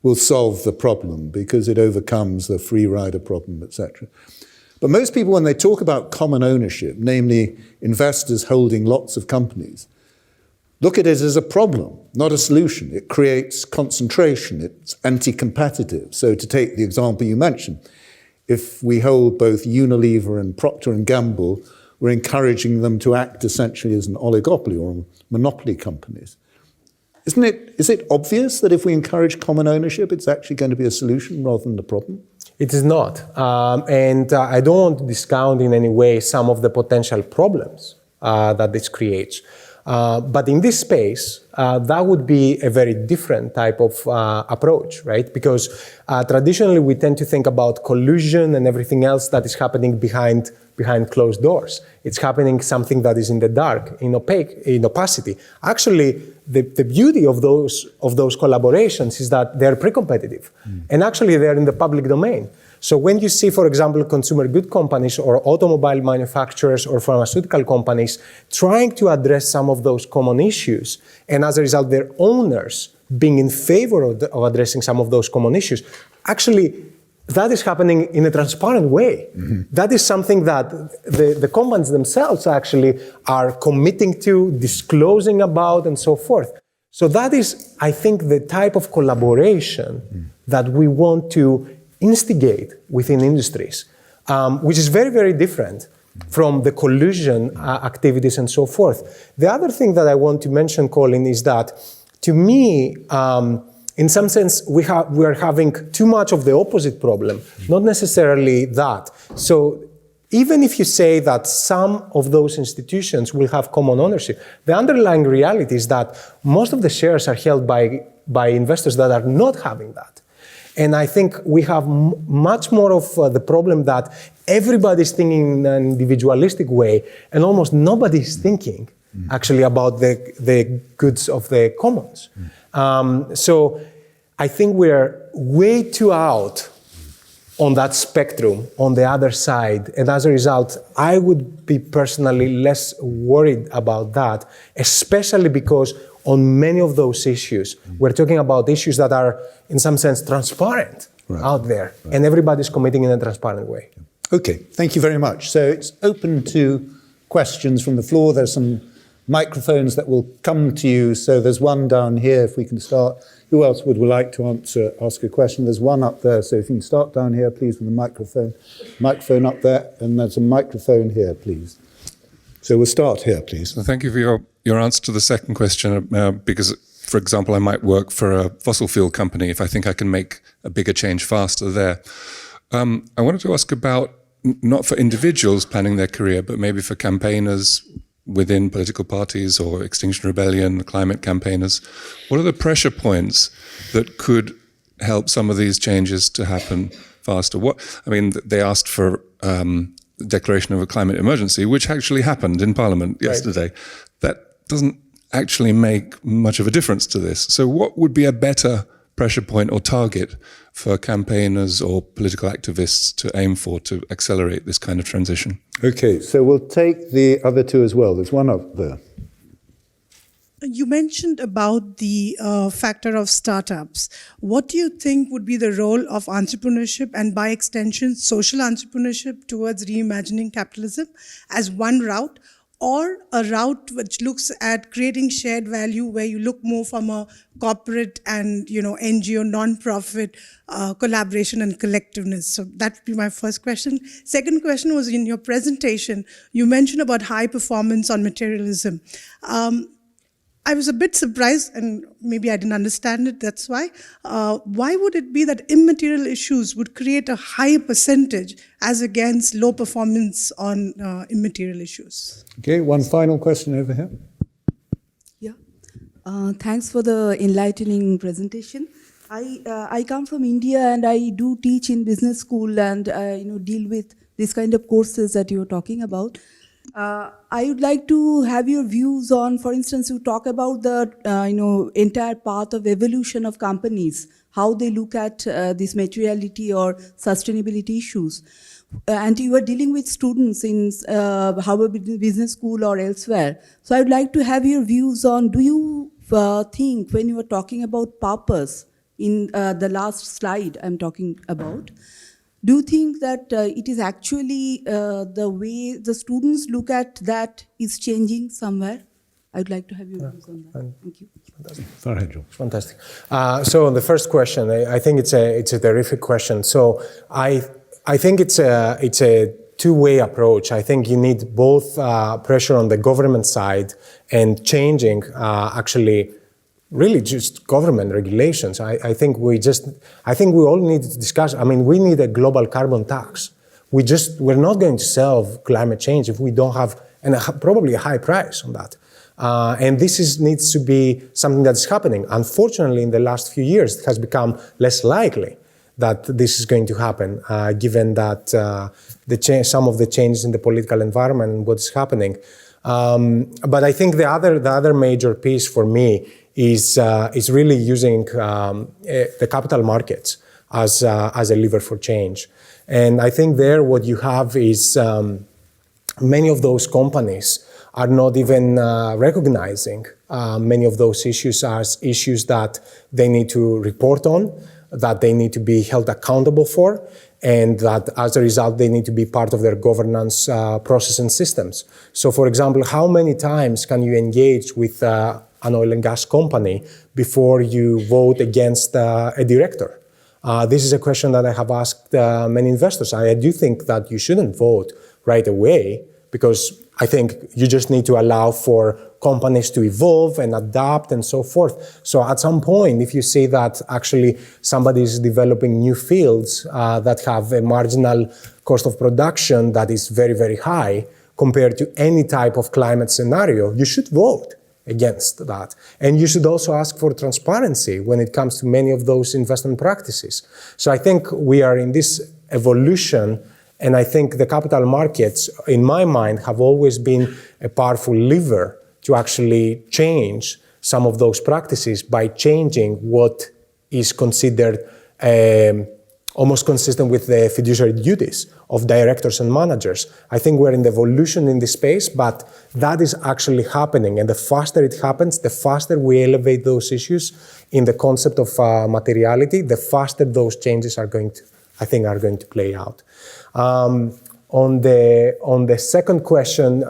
will solve the problem because it overcomes the Freerider problem, etc. But most people, when they talk about common ownership, namely investors holding lots of companies, look at it as a problem, not a solution. It creates concentration. It's anti-competitive. So to take the example you mentioned, if we hold both Unilever and Procter & Gamble, we're encouraging them to act essentially as an oligopoly or monopoly companies. Is it obvious that if we encourage common ownership, it's actually going to be a solution rather than a problem? It is not. And I don't want to discount in any way some of the potential problems that this creates. But in this space, that would be a very different type of approach, right? Because traditionally we tend to think about collusion and everything else that is happening behind closed doors. It's happening something that is in the dark, in opacity. Actually, the beauty of those collaborations is that they're pre-competitive. And actually they're in the public domain. So when you see, for example, consumer good companies or automobile manufacturers or pharmaceutical companies trying to address some of those common issues, and as a result, their owners being in favor of addressing some of those common issues, actually, that is happening in a transparent way. That is something that the companies themselves actually are committing to, disclosing about, and so forth. So that is, I think, the type of collaboration that we want to instigate within industries, which is very, very different from the collusion activities and so forth. The other thing that I want to mention, Colin, is that to me, in some sense, we are having too much of the opposite problem, not necessarily that. So even if you say that some of those institutions will have common ownership, the underlying reality is that most of the shares are held by investors that are not having that. And I think we have much more of the problem that everybody's thinking in an individualistic way, and almost nobody's thinking actually about the goods of the commons. So I think we're way too out on that spectrum, on the other side. And as a result, I would be personally less worried about that, especially because on many of those issues. We're talking about issues that are, in some sense, transparent out there, and everybody's committing in a transparent way. Okay, thank you very much. So it's open to questions from the floor. There's some microphones that will come to you. So there's one down here, if we can start. Who else would like to ask a question? There's one up there. So if you can start down here, please, with the microphone. Microphone up there, and there's a microphone here, please. So we'll start here, please. So thank you for your answer to the second question, because, for example, I might work for a fossil fuel company if I think I can make a bigger change faster there. I wanted to ask about, not for individuals planning their career, but maybe for campaigners within political parties or Extinction Rebellion, climate campaigners. What are the pressure points that could help some of these changes to happen faster? They asked for declaration of a climate emergency, which actually happened in Parliament yesterday. That doesn't actually make much of a difference to this. So what would be a better pressure point or target for campaigners or political activists to aim for to accelerate this kind of transition? Okay, so we'll take the other two as well. There's one up there. You mentioned about the factor of startups. What do you think would be the role of entrepreneurship and, by extension, social entrepreneurship towards reimagining capitalism as one route, or a route which looks at creating shared value where you look more from a corporate and NGO, non-profit collaboration and collectiveness? So that would be my first question. Second question was, in your presentation, you mentioned about high performance on materialism. I was a bit surprised, and maybe I didn't understand it, that's why. Why would it be that immaterial issues would create a higher percentage as against low performance on immaterial issues? Okay, one final question over here. Yeah, thanks for the enlightening presentation. I come from India, and I do teach in business school and deal with this kind of courses that you're talking about. I would like to have your views on, for instance, you talk about the entire path of evolution of companies, how they look at this materiality or sustainability issues. And you are dealing with students in Harvard Business School or elsewhere. So I would like to have your views on, do you think when you are talking about purpose, in the last slide I'm talking about, do you think that it is actually the way the students look at that is changing somewhere? I would like to have your views on that. Thank you. Fantastic. So on the first question, I think it's a terrific question. So I think it's a two-way approach. I think you need both pressure on the government side and changing actually really just government regulations. I think we all need to discuss. We need a global carbon tax. We're not going to solve climate change if we don't have probably a high price on that. And this needs to be something that's happening. Unfortunately, in the last few years, it has become less likely that this is going to happen, given that some of the changes in the political environment and what's happening. But I think the other major piece for me is really using the capital markets as a lever for change. And I think there what you have is many of those companies are not even recognizing many of those issues as issues that they need to report on, that they need to be held accountable for, and that as a result they need to be part of their governance process and systems. So for example, how many times can you engage with an oil and gas company before you vote against a director? This is a question that I have asked many investors. I do think that you shouldn't vote right away, because I think you just need to allow for companies to evolve and adapt and so forth. So at some point, if you see that actually somebody is developing new fields that have a marginal cost of production that is very, very high compared to any type of climate scenario, you should vote against that. And you should also ask for transparency when it comes to many of those investment practices. So I think we are in this evolution, and I think the capital markets, in my mind, have always been a powerful lever to actually change some of those practices by changing what is considered almost consistent with the fiduciary duties of directors and managers. I think we're in the evolution in this space, but that is actually happening. And the faster it happens, the faster we elevate those issues in the concept of materiality, the faster those changes are going to play out. On the second question,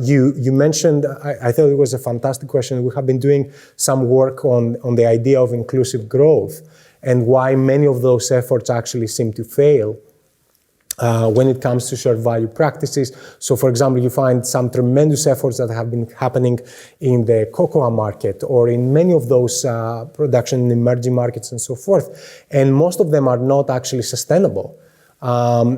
you mentioned, I thought it was a fantastic question. We have been doing some work on the idea of inclusive growth and why many of those efforts actually seem to fail when it comes to shared value practices. So, for example, you find some tremendous efforts that have been happening in the cocoa market or in many of those production in emerging markets and so forth, and most of them are not actually sustainable.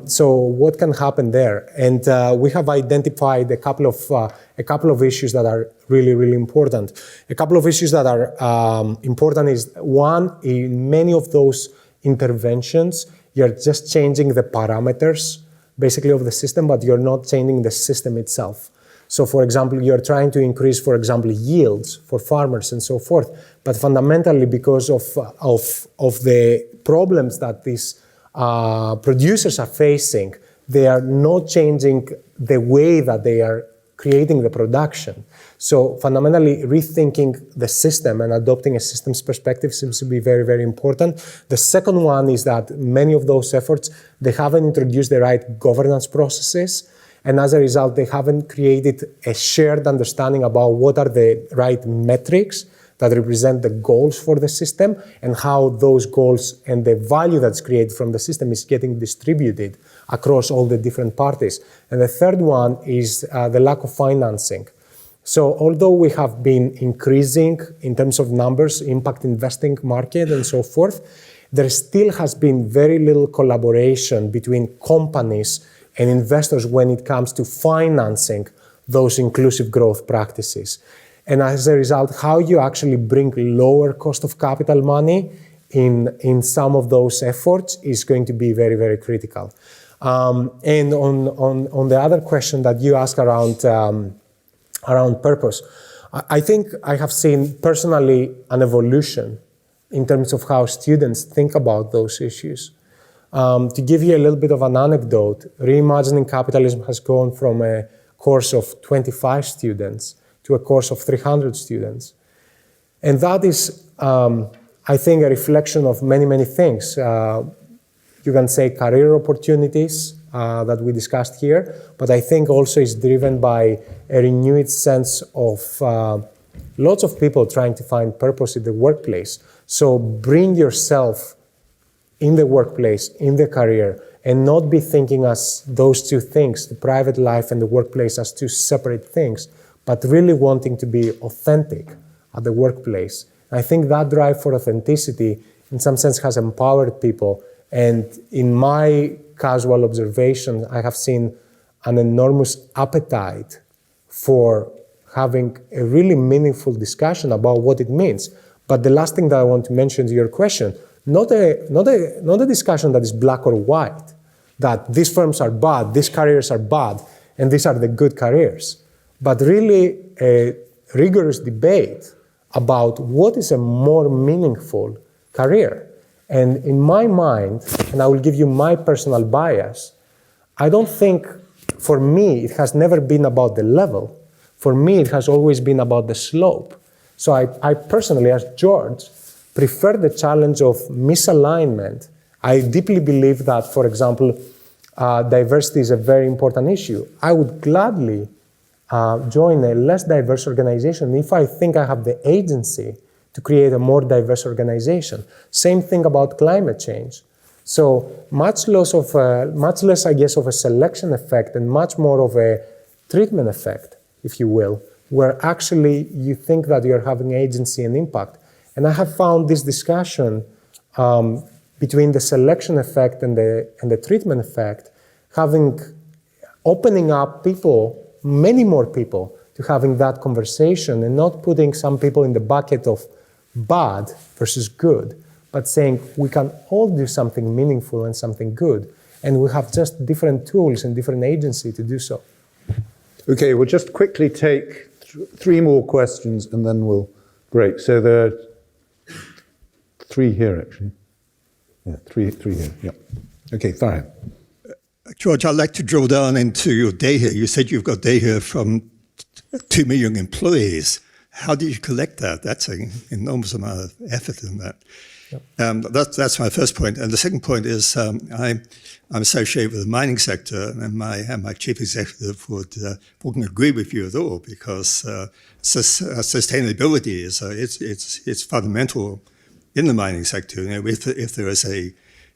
So what can happen there? And we have identified a couple of issues that are really, really important. A couple of issues that are important is, one, in many of those interventions, you're just changing the parameters, basically, of the system, but you're not changing the system itself. So, for example, you're trying to increase, for example, yields for farmers and so forth, but fundamentally because of the problems that these producers are facing, they are not changing the way that they are creating the production. So fundamentally, rethinking the system and adopting a systems perspective seems to be very, very important. The second one is that many of those efforts, they haven't introduced the right governance processes, and as a result, they haven't created a shared understanding about what are the right metrics that represent the goals for the system and how those goals and the value that's created from the system is getting distributed across all the different parties. And the third one is the lack of financing. So although we have been increasing in terms of numbers, impact investing market and so forth, there still has been very little collaboration between companies and investors when it comes to financing those inclusive growth practices. And as a result, how you actually bring lower cost of capital money in some of those efforts is going to be very, very critical. And on the other question that you asked around purpose, I think I have seen personally an evolution in terms of how students think about those issues. To give you a little bit of an anecdote, Reimagining Capitalism has gone from a course of 25 students to a course of 300 students. And that is, I think, a reflection of many, many things. You can say career opportunities that we discussed here, but I think also is driven by a renewed sense of lots of people trying to find purpose in the workplace. So bring yourself in the workplace, in the career, and not be thinking as those two things, the private life and the workplace, as two separate things, but really wanting to be authentic at the workplace. I think that drive for authenticity, in some sense, has empowered people. And in my casual observation, I have seen an enormous appetite for having a really meaningful discussion about what it means. But the last thing that I want to mention to your question, not a discussion that is black or white, that these firms are bad, these careers are bad, and these are the good careers, but really a rigorous debate about what is a more meaningful career. And in my mind, and I will give you my personal bias, I don't think, for me, it has never been about the level. For me, it has always been about the slope. So I personally, as George, prefer the challenge of misalignment. I deeply believe that, for example, diversity is a very important issue. I would gladly join a less diverse organization if I think I have the agency to create a more diverse organization. Same thing about climate change. So much less, I guess, of a selection effect and much more of a treatment effect, if you will, where actually you think that you're having agency and impact. And I have found this discussion between the selection effect and the treatment effect, opening up people, many more people, to having that conversation and not putting some people in the bucket of bad versus good, but saying we can all do something meaningful and something good, and we have just different tools and different agency to do so. Okay, we'll just quickly take three more questions and then we'll break. So there are three here, actually. Yeah, three here. Yeah. Okay, Farhan. George, I'd like to drill down into your data. You said you've got data from 2 million employees. How do you collect that? That's an enormous amount of effort in that. Yep. That's my first point. And the second point is I'm associated with the mining sector, and my chief executive wouldn't agree with you at all, because sustainability is it's fundamental in the mining sector. You know, if there is a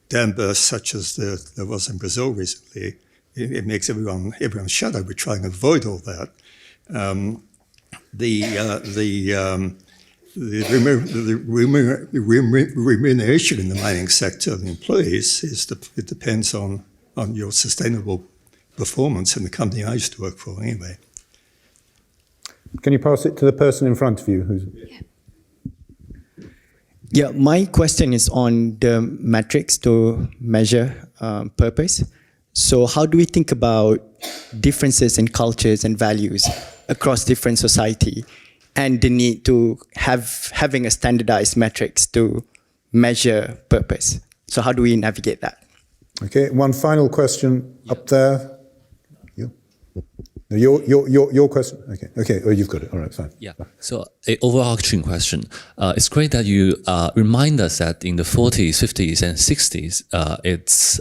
dam burst such as there was in Brazil recently, it makes everyone shudder. We're trying to avoid all that. The remuneration in the mining sector of the employees it depends on your sustainable performance in the company I used to work for anyway. Can you pass it to the person in front of you? Yeah, my question is on the metrics to measure purpose. So how do we think about differences in cultures and values across different society, and the need to having a standardized metrics to measure purpose? So how do we navigate that? Okay, one final question up there. Your question? Okay. Oh, you've got it. All right, fine. Yeah. So, an overarching question. It's great that you remind us that in the 40s, 50s, and 60s, it's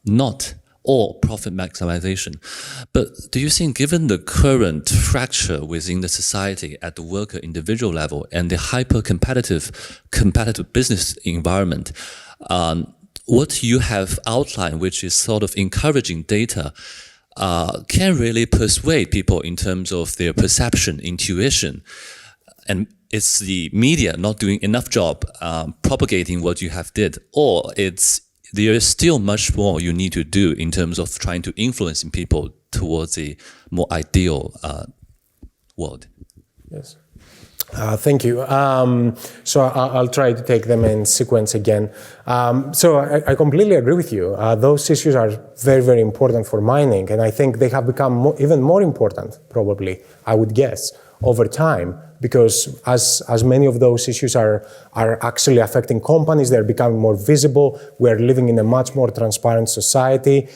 not all profit maximization. But do you think, given the current fracture within the society at the worker individual level and the competitive business environment, what you have outlined, which is sort of encouraging data, can really persuade people in terms of their perception, intuition, and it's the media not doing enough job propagating what you have did, or there is still much more you need to do in terms of trying to influence people towards a more ideal world? Yes. Thank you. So I'll try to take them in sequence again. So I completely agree with you. Those issues are very, very important for mining, and I think they have become even more important, probably, I would guess, over time, because as many of those issues are actually affecting companies, they're becoming more visible. We're living in a much more transparent society.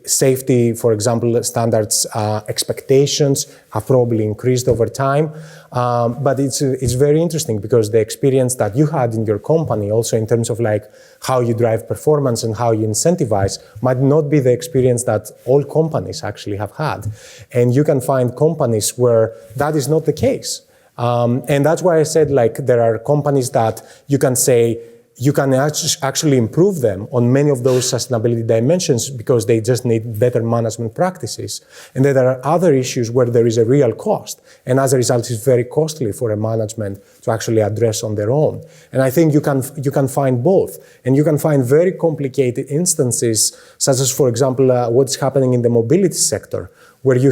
Safety, for example, standards, expectations have probably increased over time. But it's very interesting, because the experience that you had in your company, also in terms of like how you drive performance and how you incentivize, might not be the experience that all companies actually have had. And you can find companies where that is not the case. And that's why I said, like, there are companies that you can say you can actually improve them on many of those sustainability dimensions because they just need better management practices. And then there are other issues where there is a real cost. And as a result, it's very costly for a management to actually address on their own. And I think you can find both. And you can find very complicated instances, such as, for example, what's happening in the mobility sector, where you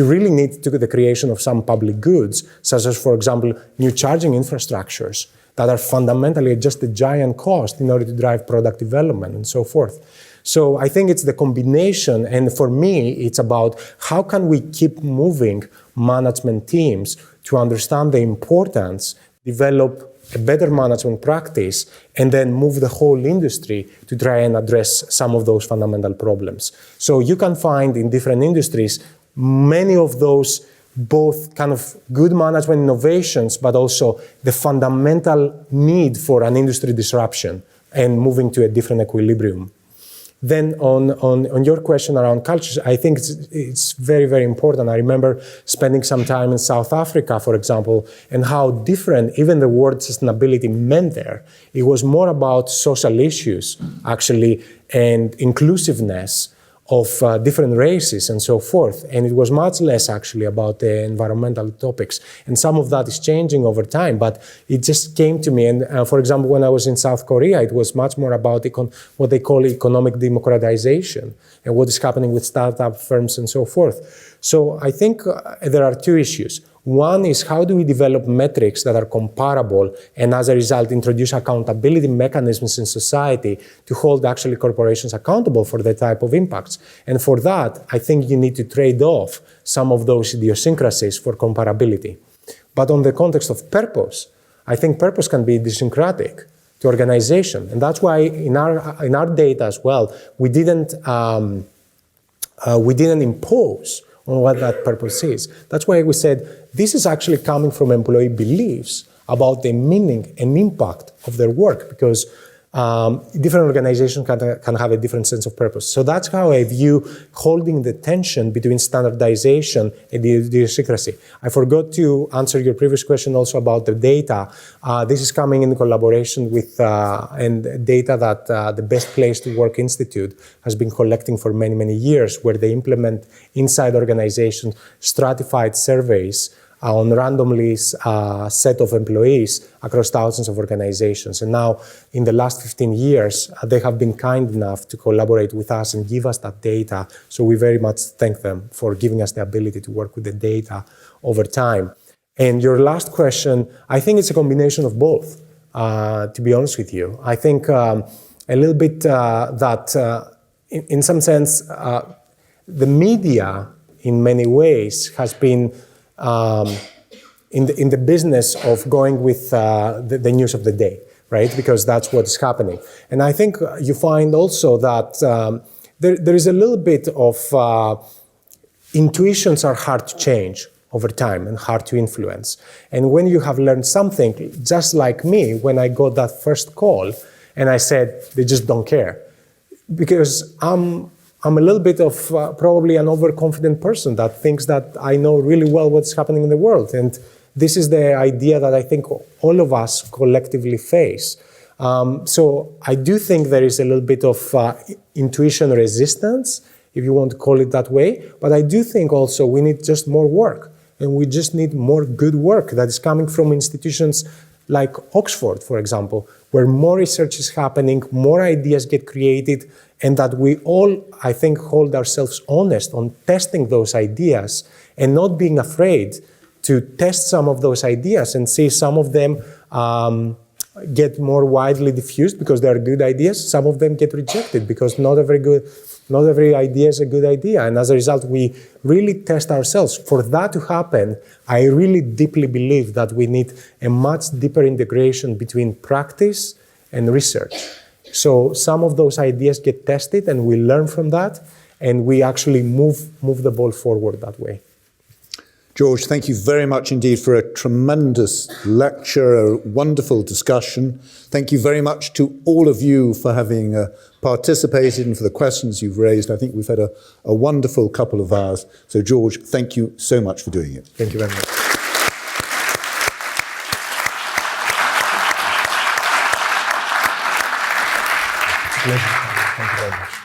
really need the creation of some public goods, such as, for example, new charging infrastructures that are fundamentally just a giant cost in order to drive product development and so forth. So I think it's the combination, and for me, it's about how can we keep moving management teams to understand the importance, develop a better management practice, and then move the whole industry to try and address some of those fundamental problems. So you can find in different industries many of those both kind of good management innovations, but also the fundamental need for an industry disruption and moving to a different equilibrium. Then on your question around cultures, I think it's very, very important. I remember spending some time in South Africa, for example, and how different even the word sustainability meant there. It was more about social issues, actually, and inclusiveness of different races and so forth. And it was much less actually about the environmental topics. And some of that is changing over time, but it just came to me. And for example, when I was in South Korea, it was much more about what they call economic democratization and what is happening with startup firms and so forth. So I think there are two issues. One is how do we develop metrics that are comparable and as a result introduce accountability mechanisms in society to hold actually corporations accountable for the type of impacts. And for that, I think you need to trade off some of those idiosyncrasies for comparability. But on the context of purpose, I think purpose can be idiosyncratic. to organization. And that's why in our data as well, we didn't impose on what that purpose is. That's why we said this is actually coming from employee beliefs about the meaning and impact of their work, because different organizations can have a different sense of purpose. So that's how I view holding the tension between standardization and idiosyncrasy. I forgot to answer your previous question also about the data. This is coming in collaboration with and data that the Best Place to Work Institute has been collecting for many, many years, where they implement inside organizations stratified surveys on randomly set of employees across thousands of organizations. And now, in the last 15 years, they have been kind enough to collaborate with us and give us that data. So we very much thank them for giving us the ability to work with the data over time. And your last question, I think it's a combination of both, to be honest with you. I think a little bit that, in some sense, the media, in many ways, has been in the business of going with the news of the day, right? Because that's what is happening. And I think you find also that there is a little bit of intuitions are hard to change over time and hard to influence. And when you have learned something, just like me, when I got that first call and I said, they just don't care. Because I'm a little bit of probably an overconfident person that thinks that I know really well what's happening in the world. And this is the idea that I think all of us collectively face. So I do think there is a little bit of intuition resistance, if you want to call it that way. But I do think also we need just more work. And we just need more good work that is coming from institutions like Oxford, for example, where more research is happening, more ideas get created, and that we all, I think, hold ourselves honest on testing those ideas and not being afraid to test some of those ideas and see some of them get more widely diffused because they are good ideas. Some of them get rejected because not every idea is a good idea. And as a result, we really test ourselves. For that to happen, I really deeply believe that we need a much deeper integration between practice and research. So some of those ideas get tested and we learn from that and we actually move the ball forward that way. George, thank you very much indeed for a tremendous lecture, a wonderful discussion. Thank you very much to all of you for having participated and for the questions you've raised. I think we've had a wonderful couple of hours. So George, thank you so much for doing it. Thank you very much. Thank you very much.